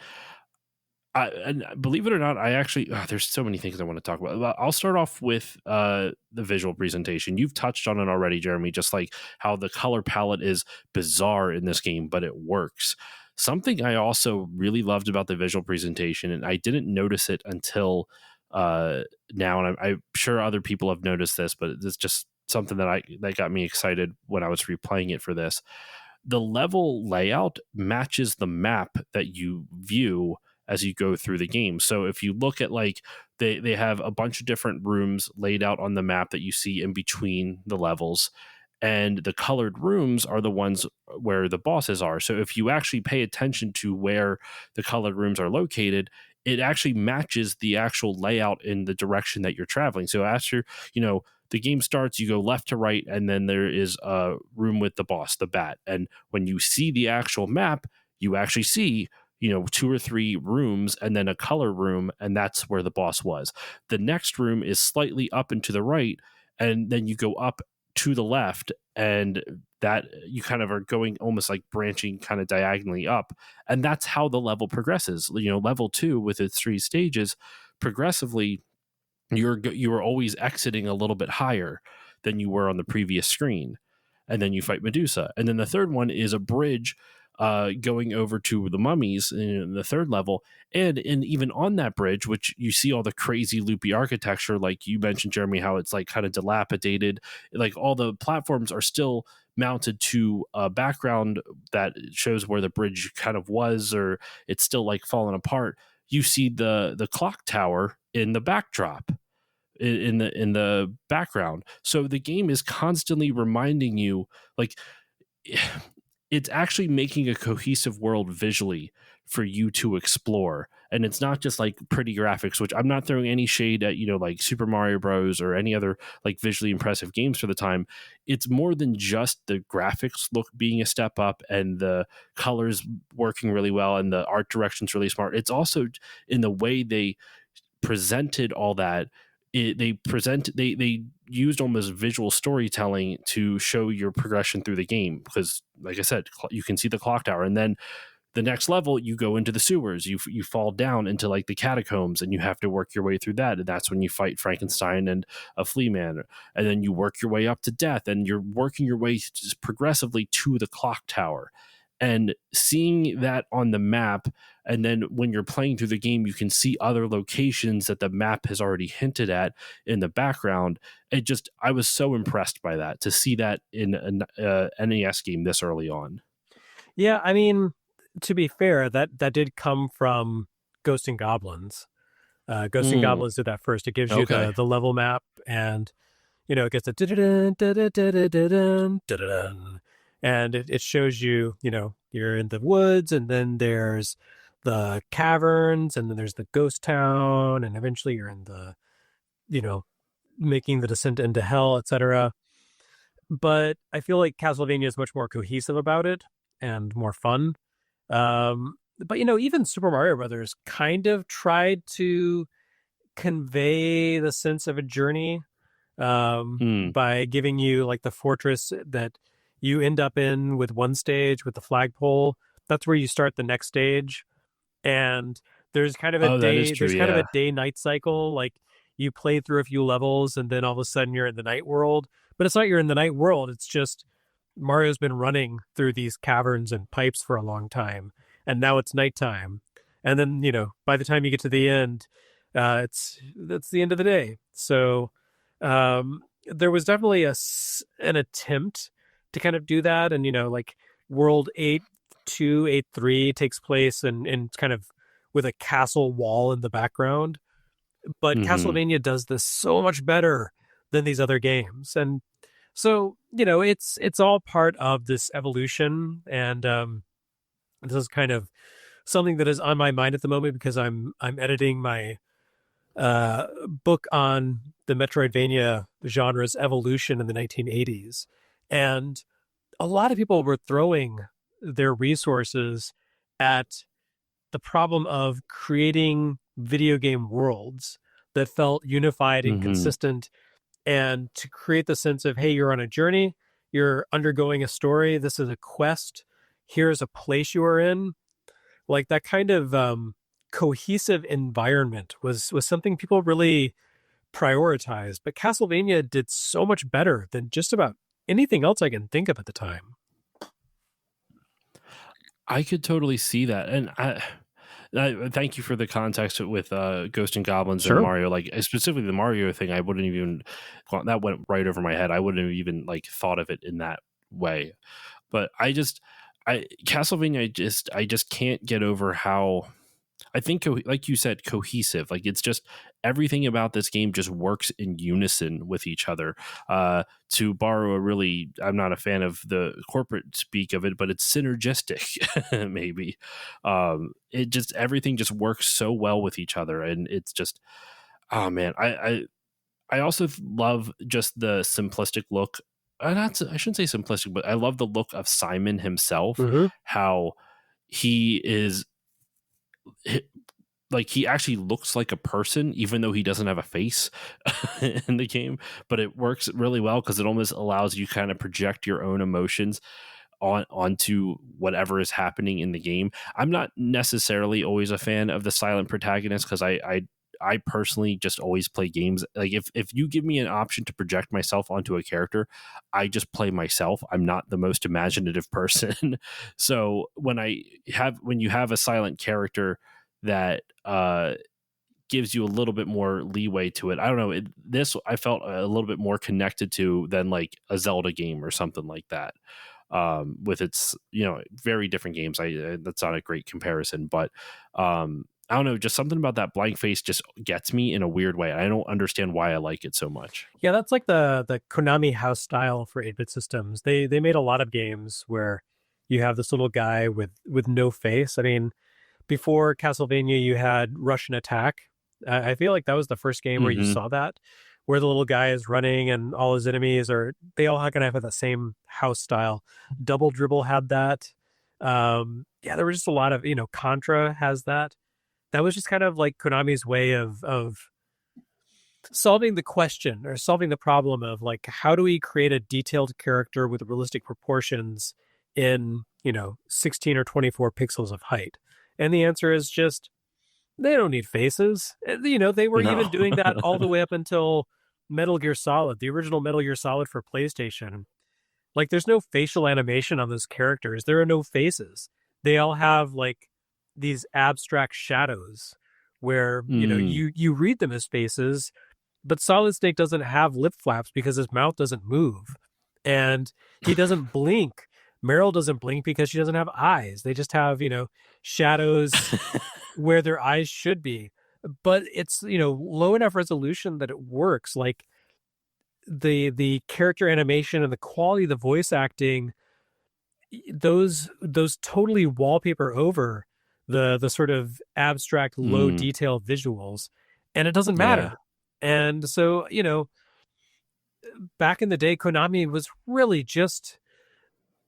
And believe it or not, I actually there's so many things I want to talk about. I'll start off with the visual presentation. You've touched on it already, Jeremy, just like how the color palette is bizarre in this game, but it works. Something I also really loved about the visual presentation, and I didn't notice it until now, and I'm sure other people have noticed this, but it's just something that got me excited when I was replaying it for this. The level layout matches the map that you view as you go through the game. So if you look at like they have a bunch of different rooms laid out on the map that you see in between the levels, and the colored rooms are the ones where the bosses are. So if you actually pay attention to where the colored rooms are located, it actually matches the actual layout in the direction that you're traveling. So after, the game starts, you go left to right, and then there is a room with the boss, the bat. And when you see the actual map, you actually see, two or three rooms and then a color room, and that's where the boss was. The next room is slightly up and to the right, and then you go up to the left, and that you kind of are going almost like branching kind of diagonally up, and that's how the level progresses. Level 2 with its 3 stages, progressively you are always exiting a little bit higher than you were on the previous screen, and then you fight Medusa, and then the third one is a bridge going over to the mummies in the third level, and even on that bridge, which you see all the crazy loopy architecture, like you mentioned, Jeremy, how it's like kind of dilapidated, like all the platforms are still mounted to a background that shows where the bridge kind of was, or it's still like falling apart. You see the clock tower in the backdrop, in the background. So the game is constantly reminding you, like, it's actually making a cohesive world visually for you to explore, and it's not just like pretty graphics, which I'm not throwing any shade at, like Super Mario Bros or any other like visually impressive games for the time. It's more than just the graphics look being a step up and the colors working really well and the art direction's really smart. It's also in the way they presented all that. They used almost visual storytelling to show your progression through the game, because like I said, you can see the clock tower, and then the next level you go into the sewers, you fall down into like the catacombs, and you have to work your way through that, and that's when you fight Frankenstein and a flea man, and then you work your way up to death, and you're working your way just progressively to the clock tower. And seeing that on the map, and then when you're playing through the game, you can see other locations that the map has already hinted at in the background. I was so impressed by that, to see that in an NES game this early on. Yeah, I mean, to be fair, that did come from Ghosts and Goblins. Ghosts and Mm, Goblins did that first. It gives you okay. the level map, and it gets a da-da-dun, and it shows you, you're in the woods, and then there's the caverns, and then there's the ghost town, and eventually you're in the, you know, making the descent into hell, etc. But I feel like Castlevania is much more cohesive about it and more fun. But even Super Mario Brothers kind of tried to convey the sense of a journey Mm. by giving you like the fortress that you end up in with one stage with the flagpole. That's where you start the next stage, and there's kind of a Oh, that is day. true. There's kind of a Yeah. day-night cycle. Like you play through a few levels, and then all of a sudden you're in the night world. But it's not you're in the night world. It's just Mario's been running through these caverns and pipes for a long time, and now it's nighttime. And then by the time you get to the end, that's the end of the day. So there was definitely an attempt to kind of do that, and like World 8-2, 8-3 takes place in kind of with a castle wall in the background. But Mm-hmm. Castlevania does this so much better than these other games. And so, it's all part of this evolution. And this is kind of something that is on my mind at the moment because I'm editing my book on the Metroidvania genre's evolution in the 1980s. And a lot of people were throwing their resources at the problem of creating video game worlds that felt unified and Mm-hmm. consistent, and to create the sense of, hey, you're on a journey, you're undergoing a story, this is a quest, here's a place you are in. Like that kind of cohesive environment was something people really prioritized. But Castlevania did so much better than just about anything else I can think of at the time. I could totally see that, and I thank you for the context with Ghost and Goblins and Sure. Mario. Like specifically the Mario thing, I wouldn't even that went right over my head. I wouldn't have even like thought of it in that way. But I Castlevania, I just can't get over how I think, like you said, cohesive. Like it's just everything about this game just works in unison with each other. To borrow a really, I'm not a fan of the corporate speak of it, but it's synergistic, maybe. It just everything just works so well with each other, and it's just, oh man, I also love just the simplistic look. I shouldn't say simplistic, but I love the look of Simon himself. Mm-hmm. How he is like he actually looks like a person even though he doesn't have a face in the game, but it works really well because it almost allows you kind of project your own emotions onto whatever is happening in the game. I'm not necessarily always a fan of the silent protagonist because I personally just always play games like if you give me an option to project myself onto a character, I just play myself. I'm not the most imaginative person. So when you have a silent character that gives you a little bit more leeway to it. I don't know. This I felt a little bit more connected to than like a Zelda game or something like that. With its very different games. That's not a great comparison, but I don't know. Just something about that blank face just gets me in a weird way. I don't understand why I like it so much. Yeah, that's like the Konami house style for 8-bit systems. They made a lot of games where you have this little guy with no face. I mean, before Castlevania, you had Russian Attack. I feel like that was the first game where you Mm-hmm. saw that, where the little guy is running and all his enemies they all kind of have the same house style. Double Dribble had that. Yeah, there was just a lot of, Contra has that. That was just kind of like Konami's way of solving the question or solving the problem of like, how do we create a detailed character with realistic proportions in 16 or 24 pixels of height? And the answer is just, they don't need faces. They were even No. doing that all the way up until Metal Gear Solid, the original Metal Gear Solid for PlayStation. Like, there's no facial animation on those characters. There are no faces. They all have like these abstract shadows where mm. you read them as faces, but Solid Snake doesn't have lip flaps because his mouth doesn't move, and he doesn't blink. Meryl doesn't blink because she doesn't have eyes. They just have shadows where their eyes should be. But it's low enough resolution that it works. Like the character animation and the quality of the voice acting, those totally wallpaper over the sort of abstract low mm. detail visuals, and it doesn't Yeah. matter. And so back in the day, Konami was really just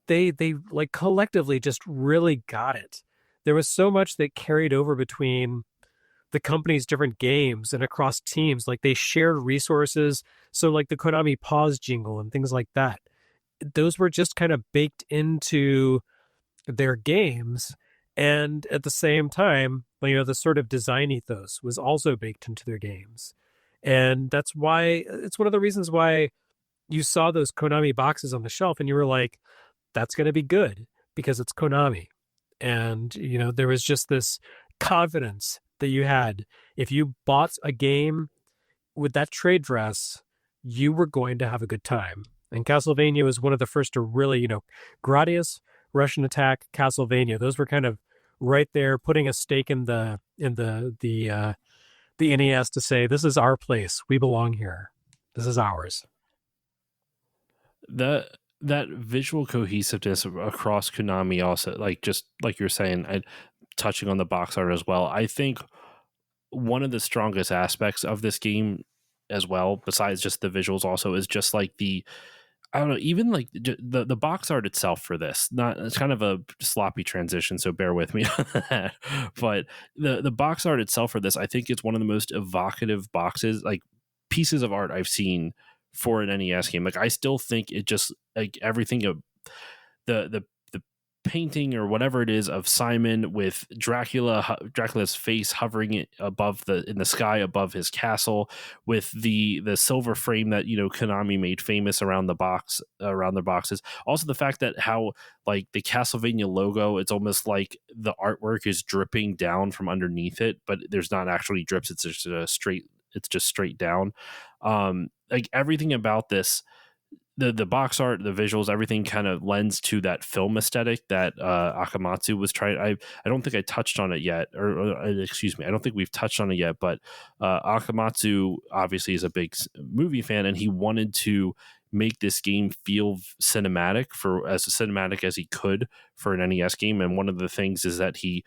they like collectively just really got it. There was so much that carried over between the company's different games and across teams. Like they shared resources. So like the Konami pause jingle and things like that, those were just kind of baked into their games. And at the same time, the sort of design ethos was also baked into their games. And that's why it's one of the reasons why you saw those Konami boxes on the shelf and you were like, that's going to be good because it's Konami. And, there was just this confidence that you had. If you bought a game with that trade dress, you were going to have a good time. And Castlevania was one of the first to really, Gradius, Russian Attack, Castlevania, those were kind of right there, putting a stake in the NES to say, "This is our place. We belong here. This is ours." That visual cohesiveness across Konami also, like just like you're saying, touching on the box art as well. I think one of the strongest aspects of this game as well, besides just the visuals, also is just like the I don't know, even like the box art itself for this. Not it's kind of a sloppy transition, so bear with me on that. But the box art itself for this, I think, is one of the most evocative boxes, like pieces of art I've seen for an NES game. Like I still think it just like everything the painting or whatever it is of Simon with Dracula's face hovering above in the sky above his castle, with the silver frame that Konami made famous around the boxes. Also the fact that how like the Castlevania logo, it's almost like the artwork is dripping down from underneath it, but there's not actually drips. It's just straight down. Like everything about this, the box art, the visuals, everything kind of lends to that film aesthetic that Akamatsu was trying. I don't think I touched on it yet, or excuse me, I don't think we've touched on it yet. But Akamatsu obviously is a big movie fan, and he wanted to make this game feel cinematic, for as cinematic as he could for an NES game. And one of the things is that he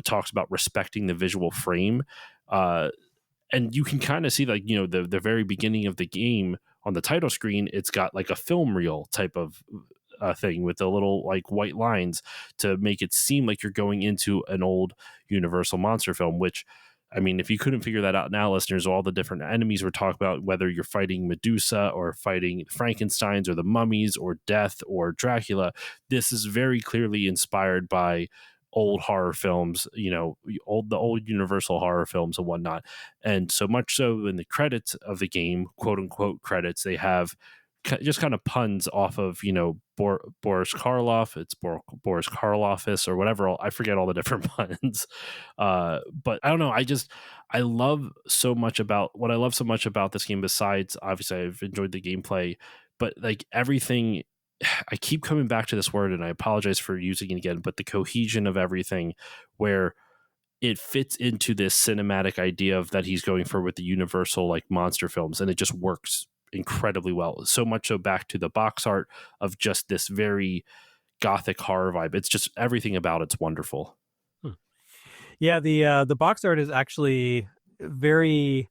talks about respecting the visual frame. And you can kind of see, like, the very beginning of the game on the title screen, it's got like a film reel type of thing with the little like white lines to make it seem like you're going into an old Universal monster film, which, I mean, if you couldn't figure that out now, listeners, all the different enemies we're talking about, whether you're fighting Medusa or fighting Frankensteins or the mummies or Death or Dracula, this is very clearly inspired by old horror films, the old Universal horror films and whatnot. And so much so in the credits of the game, quote unquote credits, they have just kind of puns off of Boris Karloff. It's Boris Karloffus or whatever. I forget all the different puns. But I don't know. I love so much about what I love so much about this game. Besides, obviously, I've enjoyed the gameplay, but like everything. I keep coming back to this word, and I apologize for using it again, but the cohesion of everything, where it fits into this cinematic idea of that he's going for with the Universal like monster films, and it just works incredibly well. So much so back to the box art of just this very gothic horror vibe. It's just everything about it's wonderful. Hmm. Yeah, the box art is actually very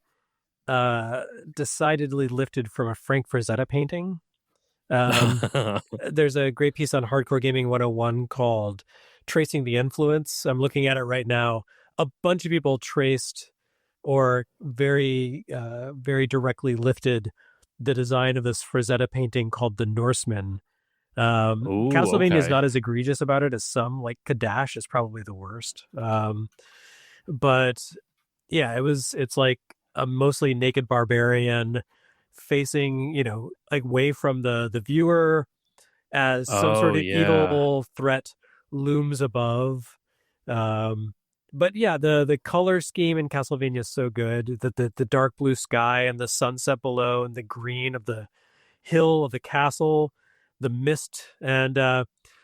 decidedly lifted from a Frank Frazetta painting. Um, there's a great piece on Hardcore Gaming 101 called Tracing the Influence. I'm looking at it right now. A bunch of people traced or very directly lifted the design of this Frazetta painting called The Norseman. Ooh, Castlevania is okay. not as egregious about it as some, like Kadash is probably the worst. But yeah, it's like a mostly naked barbarian facing, like away from the viewer as some sort Oh of yeah. evil threat looms above. But yeah, the color scheme in Castlevania is so good. The dark blue sky and the sunset below and the green of the hill of the castle, the mist, and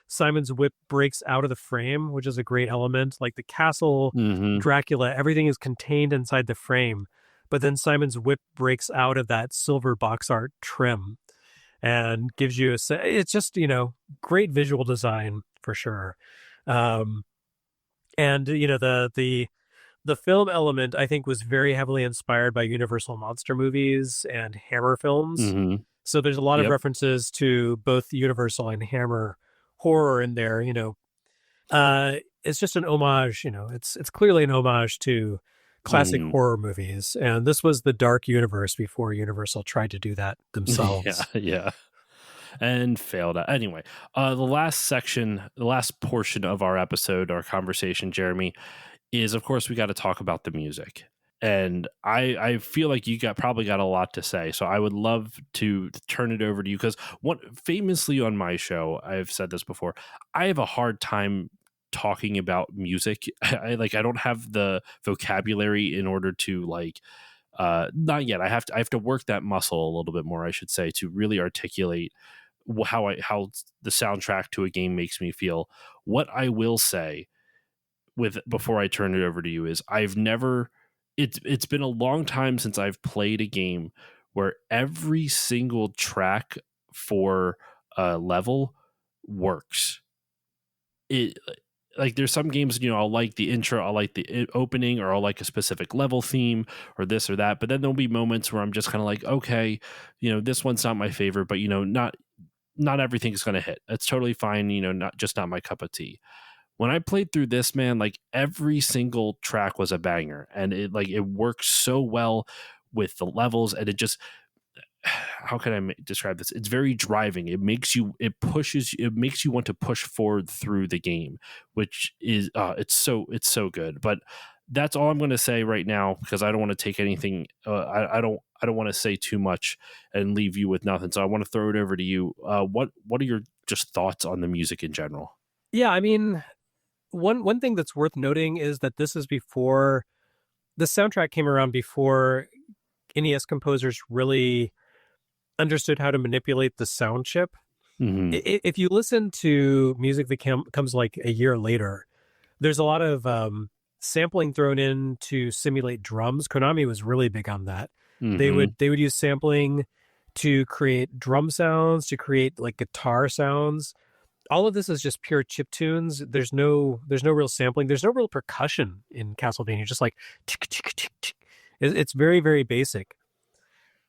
Simon's whip breaks out of the frame, which is a great element. Like the castle, Mm-hmm. Dracula, everything is contained inside the frame, but then Simon's whip breaks out of that silver box art trim and gives you it's just, great visual design for sure. Um, and the film element, I think, was very heavily inspired by Universal monster movies and Hammer films. Mm-hmm. So there's a lot of Yep. references to both Universal and Hammer horror in there. It's just an homage. It's clearly an homage to classic Mm. horror movies, and this was the dark universe before Universal tried to do that Yeah, themselves. yeah. And failed at. Anyway, the last portion of our episode, our conversation, Jeremy, is of course we got to talk about the music. And I feel like you probably got a lot to say. So I would love to turn it over to you, because famously on my show, I've said this before, I have a hard time talking about music. I don't have the vocabulary in order to not yet. I have to work that muscle a little bit more, I should say, to really articulate how the soundtrack to a game makes me feel. What I will say, with before I turn it over to you is I've never it's been a long time since I've played a game where every single track for a level works. It like there's some games, I'll like the intro, I'll like the opening, or I'll like a specific level theme or this or that, but then there'll be moments where I'm just kind of like, okay, this one's not my favorite, but not everything's going to hit. That's totally fine, not my cup of tea. When I played through this, man, like every single track was a banger, and it works so well with the levels, and it just, how can I describe this? It's very driving. It makes you want to push forward through the game, which is it's so good. But that's all I'm going to say right now, because I don't want to take anything. I don't want to say too much and leave you with nothing. So I want to throw it over to you. What are your just thoughts on the music in general? Yeah, I mean, one thing that's worth noting is that this is before the soundtrack came around, before NES composers really understood how to manipulate the sound chip. Mm-hmm. If you listen to music that comes like a year later, there's a lot of sampling thrown in to simulate drums. Konami was really big on that. Mm-hmm. They would use sampling to create drum sounds, to create like guitar sounds. All of this is just pure chip tunes. There's no real sampling. There's no real percussion in Castlevania. Just like tick, tick, tick, tick. It's very, very basic,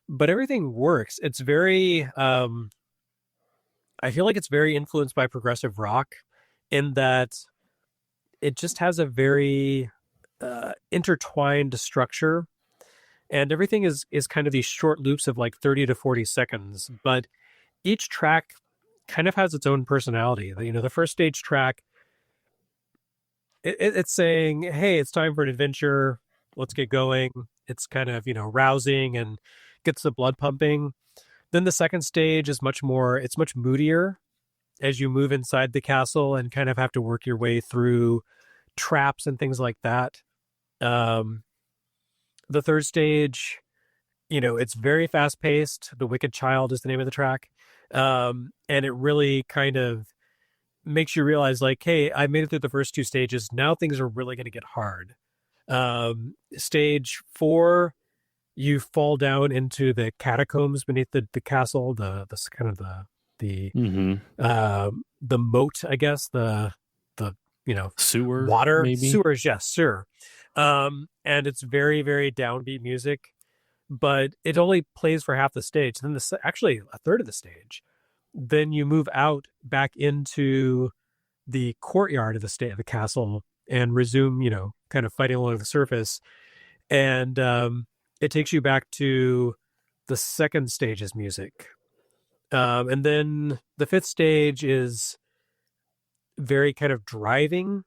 but everything works. It's very I feel like it's very influenced by progressive rock, in that it just has a very intertwined structure, and everything is kind of these short loops of like 30 to 40 seconds, but each track kind of has its own personality. The first stage track, it's saying, hey, it's time for an adventure, let's get going. It's kind of, rousing and gets the blood pumping. Then the second stage is it's much moodier as you move inside the castle and kind of have to work your way through traps and things like that. um the third stage, it's very fast paced. The Wicked Child is the name of the track. And it really kind of makes you realize, like, hey, I made it through the first two stages. Now things are really going to get hard. Stage 4, you fall down into the catacombs beneath the castle, the kind of the Mm-hmm. the moat, I guess, the Sewer, water maybe. sewers. Yes, sure. And it's very, very downbeat music, but it only plays for half the stage. Then actually a third of the stage. Then you move out back into the courtyard of the castle and resume, kind of fighting along the surface. And it takes you back to the second stage's music. And then the fifth stage is very kind of driving,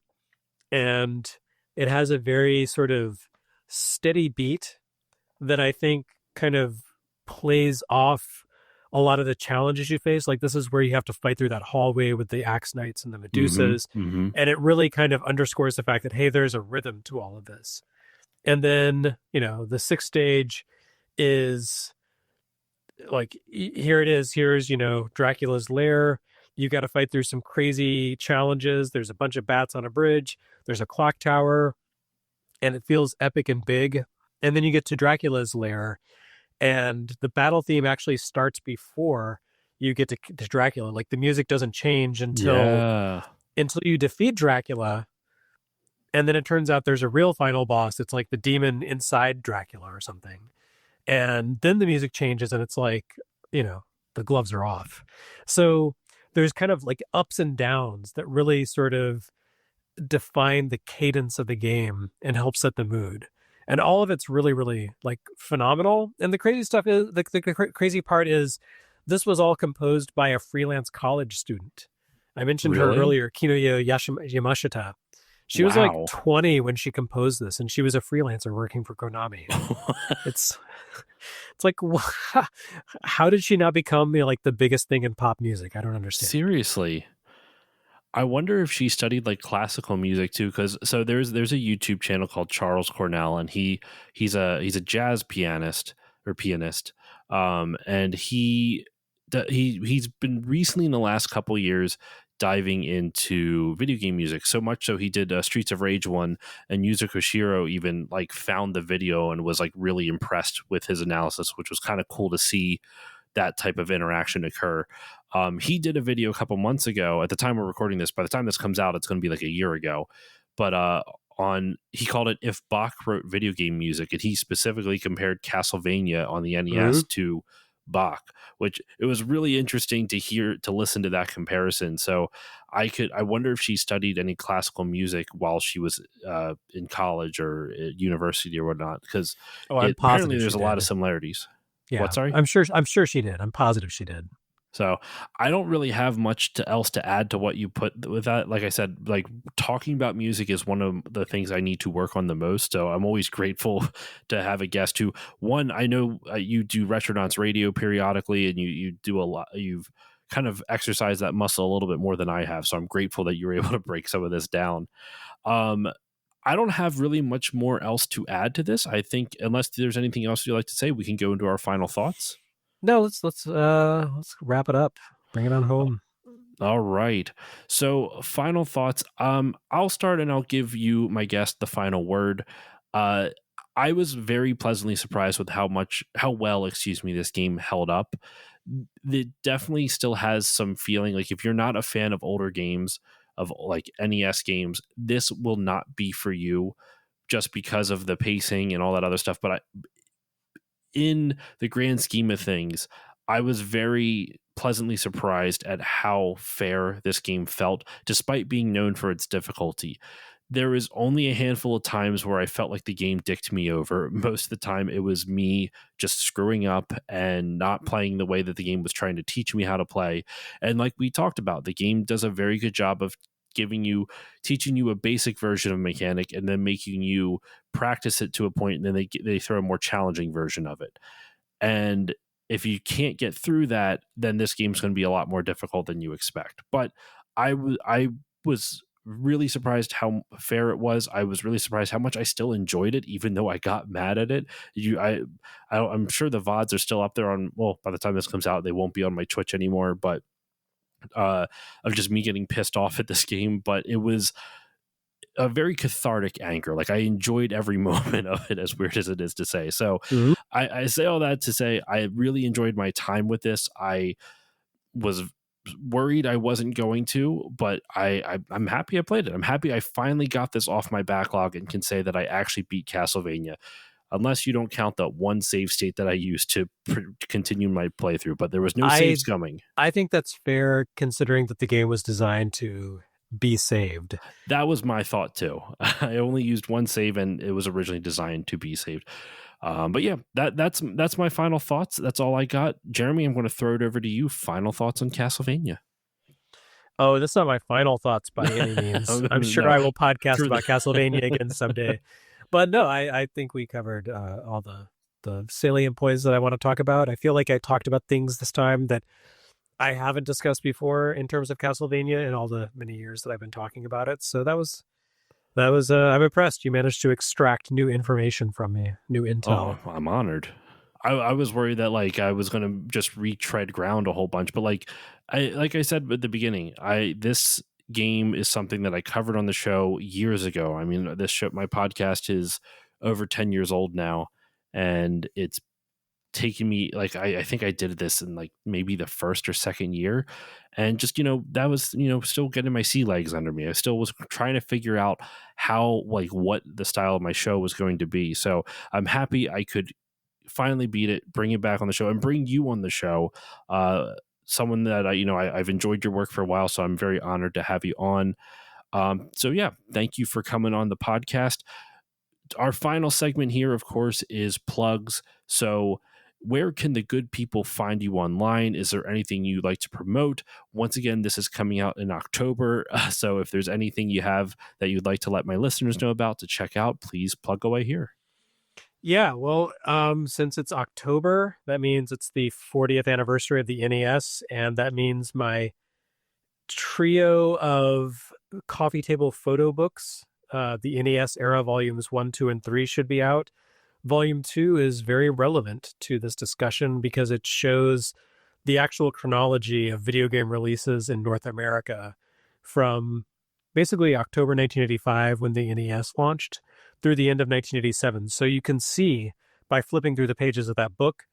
and it has a very sort of steady beat that I think kind of plays off a lot of the challenges you face. Like, this is where you have to fight through that hallway with the axe knights and the Mm-hmm. Medusas. Mm-hmm. And it really kind of underscores the fact that, hey, there's a rhythm to all of this. And then, the sixth stage is like, here it is. Here's, Dracula's lair. You got to fight through some crazy challenges. There's a bunch of bats on a bridge. There's a clock tower, and it feels epic and big. And then you get to Dracula's lair, and the battle theme actually starts before you get to Dracula. Like, the music doesn't change Yeah. until you defeat Dracula, and then it turns out there's a real final boss. It's like the demon inside Dracula or something, and then the music changes, and it's like, the gloves are off. So there's kind of like ups and downs that really sort of define the cadence of the game and help set the mood. And all of it's really, really like phenomenal. And the crazy stuff is, the crazy part is, this was all composed by a freelance college student. I mentioned her Really? earlier, Kinuyo Yamashita. She was like Wow. 20 when she composed this, and she was a freelancer working for Konami. It's it's like, how did she not become, like, the biggest thing in pop music? I don't understand. Seriously. I wonder if she studied like classical music too, because so there's a YouTube channel called Charles Cornell, and he's a jazz pianist, and he he's been recently in the last couple years diving into video game music, so much so he did a Streets of Rage one, and Yuzo Koshiro even like found the video and was like really impressed with his analysis, which was kind of cool to see that type of interaction occur. He did a video a couple months ago. At the time we're recording this, by the time this comes out, it's going to be like a year ago. But on he called it "If Bach Wrote Video Game Music," and he specifically compared Castlevania on the NES to Bach, which it was really interesting to listen to that comparison. So I wonder if she studied any classical music while she was in college or at university or whatnot, because Oh, I'm apparently positive she there's a lot of did. similarities. What, Yeah, sorry? I'm sure she did. I'm positive she did. So I don't really have much else to add to what you put with that. Like I said, like talking about music is one of the things I need to work on the most. So I'm always grateful to have a guest who, one, I know you do Retronauts Radio periodically, and you do a lot. You've kind of exercised that muscle a little bit more than I have. So I'm grateful that you were able to break some of this down. Um, I don't have really much more else to add to this. I think unless there's anything else you'd like to say, we can go into our final thoughts. No, let's wrap it up. Bring it on home. All right. So, final thoughts. I'll start and I'll give you, my guest, the final word. Uh, I was very pleasantly surprised with how well, excuse me, this game held up. It definitely still has some feeling like if you're not a fan of older games, of like NES games, this will not be for you just because of the pacing and all that other stuff. But in the grand scheme of things, I was very pleasantly surprised at how fair this game felt, despite being known for its difficulty. There was only a handful of times where I felt like the game dicked me over. Most of the time, it was me just screwing up and not playing the way that the game was trying to teach me how to play. And like we talked about, the game does a very good job of teaching you a basic version of a mechanic and then making you practice it to a point, and then they throw a more challenging version of it. And if you can't get through that, then this game's going to be a lot more difficult than you expect. But I was really surprised how fair it was. I was really surprised how much I still enjoyed it, even though I got mad at it. I'm sure the VODs are still up there on. Well, by the time this comes out, they won't be on my Twitch anymore. But of just me getting pissed off at this game. But it was a very cathartic anger. Like I enjoyed every moment of it, as weird as it is to say. So Mhm. I say all that to say I really enjoyed my time with this. I was worried I wasn't going to, but I'm happy I played it. I'm happy I finally got this off my backlog and can say that I actually beat Castlevania. Unless you don't count the one save state that I used to continue my playthrough, but there was no I saves coming. I think that's fair considering that the game was designed to be saved. That was my thought too. I only used one save, and it was originally designed to be saved. But yeah, that's my final thoughts. That's all I got. Jeremy, I'm going to throw it over to you. Final thoughts on Castlevania. Oh, that's not my final thoughts by any means. I'm sure No, I will podcast true. about Castlevania again someday. But no, I think we covered all the salient points that I want to talk about. I feel like I talked about things this time that I haven't discussed before in terms of Castlevania in all the many years that I've been talking about it. So that was I'm impressed. You managed to extract new information from me, new intel. Oh, I'm honored. I was worried that like I was going to just retread ground a whole bunch, but like I said at the beginning, this game is something that I covered on the show years ago. I mean, my podcast is over 10 years old now, and it's taken me like I think I did this in like maybe the first or second year, and just that was still getting my sea legs under me. I still was trying to figure out how like what the style of my show was going to be. So I'm happy I could finally beat it, bring it back on the show, and bring you on the show. Someone that I've enjoyed your work for a while, so I'm very honored to have you on. So yeah, thank you for coming on the podcast. Our final segment here, of course, is plugs. So where can the good people find you online? Is there anything you'd like to promote? Once again, this is coming out in October. So if there's anything you have that you'd like to let my listeners know about to check out, please plug away here. Yeah, well, since it's October, that means it's the 40th anniversary of the NES, and that means my trio of coffee table photo books, the NES era volumes 1, 2, and 3 should be out. Volume 2 is very relevant to this discussion because it shows the actual chronology of video game releases in North America from basically October 1985 when the NES launched through the end of 1987. So you can see by flipping through the pages of that book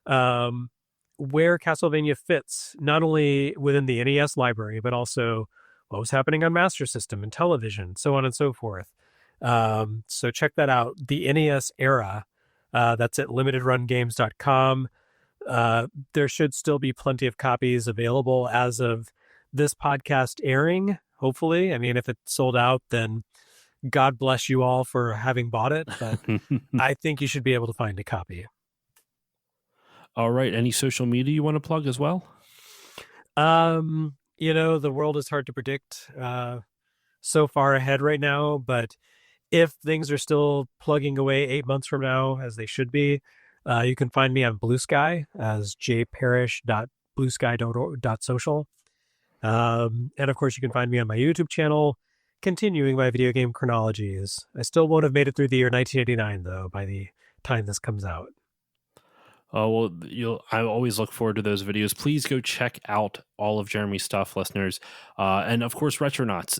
um, where Castlevania fits, not only within the NES library, but also what was happening on Master System and television, so on and so forth. So check that out. The NES era, that's at limitedrungames.com. There should still be plenty of copies available as of this podcast airing, hopefully. I mean, if it's sold out, then God bless you all for having bought it, but I think you should be able to find a copy. All right. Any social media you want to plug as well? The world is hard to predict so far ahead right now, but if things are still plugging away 8 months from now, as they should be, you can find me on Blue Sky as jparish.bluesky.social. And of course, you can find me on my YouTube channel, continuing my video game chronologies. I still won't have made it through the year 1989, though, by the time this comes out. Oh, well, I always look forward to those videos. Please go check out all of Jeremy's stuff, listeners. And of course, Retronauts.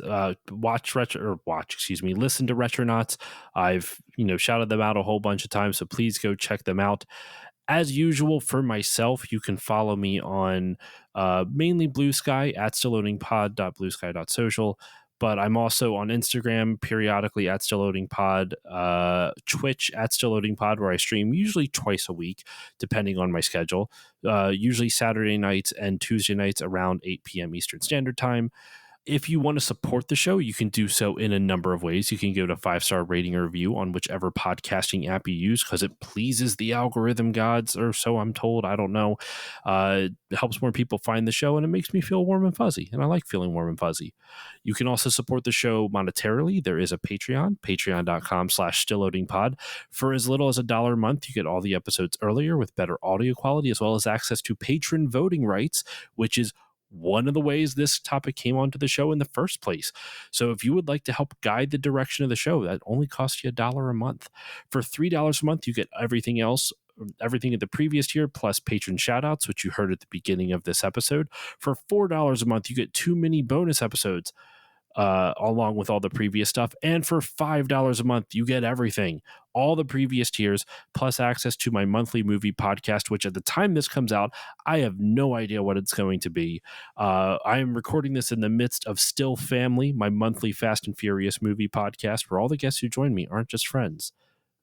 Listen to Retronauts. I've, shouted them out a whole bunch of times, so please go check them out. As usual, for myself, you can follow me on mainly Blue Sky at stillloadingpod.bluesky.social. But I'm also on Instagram periodically at stillloadingpod, Twitch at stillloadingpod, where I stream usually twice a week, depending on my schedule. Usually Saturday nights and Tuesday nights around 8 p.m. Eastern Standard Time. If you want to support the show, you can do so in a number of ways. You can give it a 5-star rating or review on whichever podcasting app you use because it pleases the algorithm gods, or so I'm told. I don't know. It helps more people find the show, and it makes me feel warm and fuzzy, and I like feeling warm and fuzzy. You can also support the show monetarily. There is a Patreon, patreon.com/stillloadingpod. For as little as $1 a month, you get all the episodes earlier with better audio quality, as well as access to patron voting rights, which is one of the ways this topic came onto the show in the first place. So if you would like to help guide the direction of the show, that only costs you $1 a month. For $3 a month, you get everything else, everything in the previous tier, plus patron shoutouts, which you heard at the beginning of this episode. For $4 a month, you get 2 mini bonus episodes, along with all the previous stuff. And for $5 a month, you get everything, all the previous tiers, plus access to my monthly movie podcast, which at the time this comes out, I have no idea what it's going to be. I am recording this in the midst of Still Family, my monthly Fast and Furious movie podcast, where all the guests who join me aren't just friends,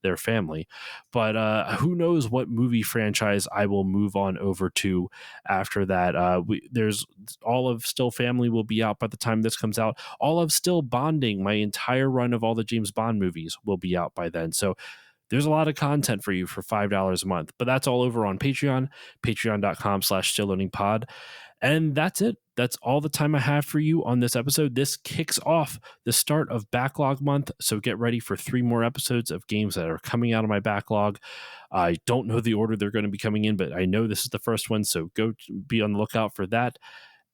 their family. But who knows what movie franchise I will move on over to after that. There's all of Still Family will be out by the time this comes out. All of Still Bonding, my entire run of all the James Bond movies, will be out by then. So there's a lot of content for you for $5 a month, but that's all over on Patreon, patreon.com/stillloadingpod. And that's it. That's all the time I have for you on this episode. This kicks off the start of Backlog month, so get ready for 3 more episodes of games that are coming out of my backlog. I don't know the order they're going to be coming in, but I know this is the first one, so go be on the lookout for that.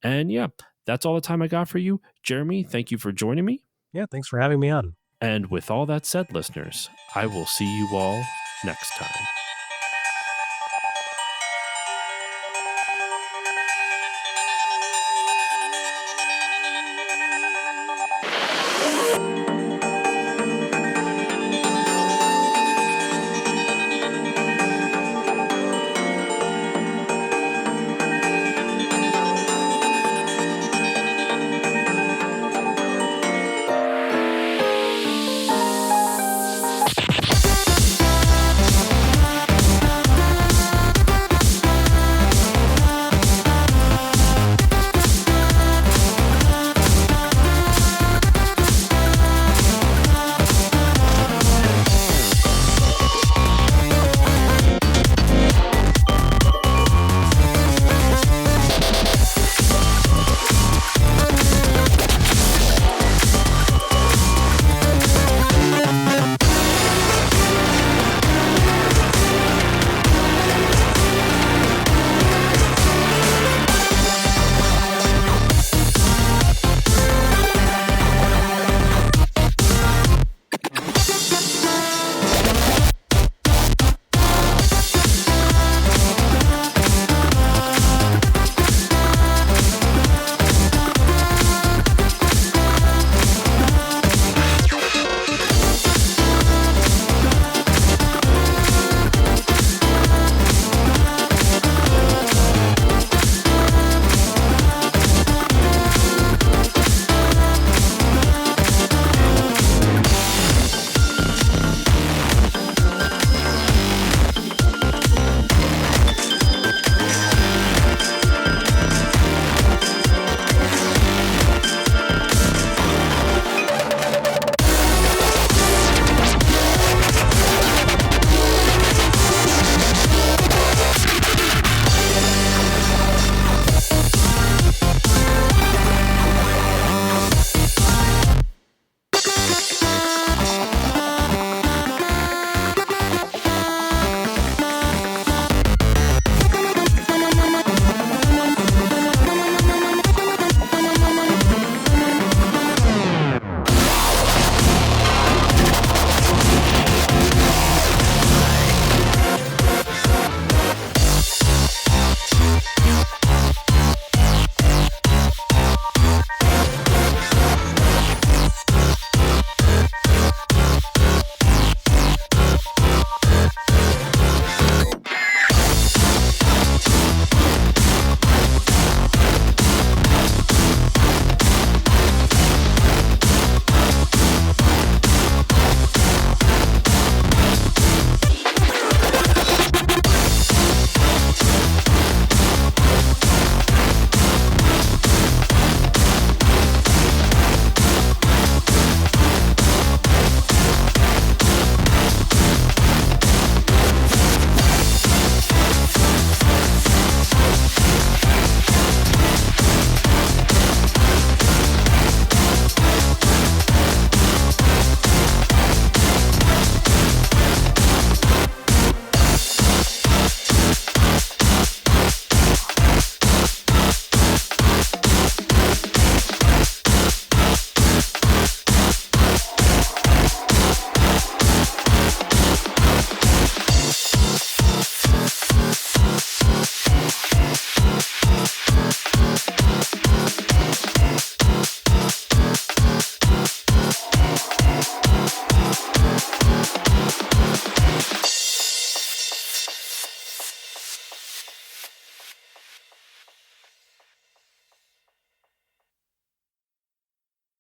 And yeah, that's all the time I got for you. Jeremy, thank you for joining me. Yeah, thanks for having me on. And with all that said, listeners, I will see you all next time.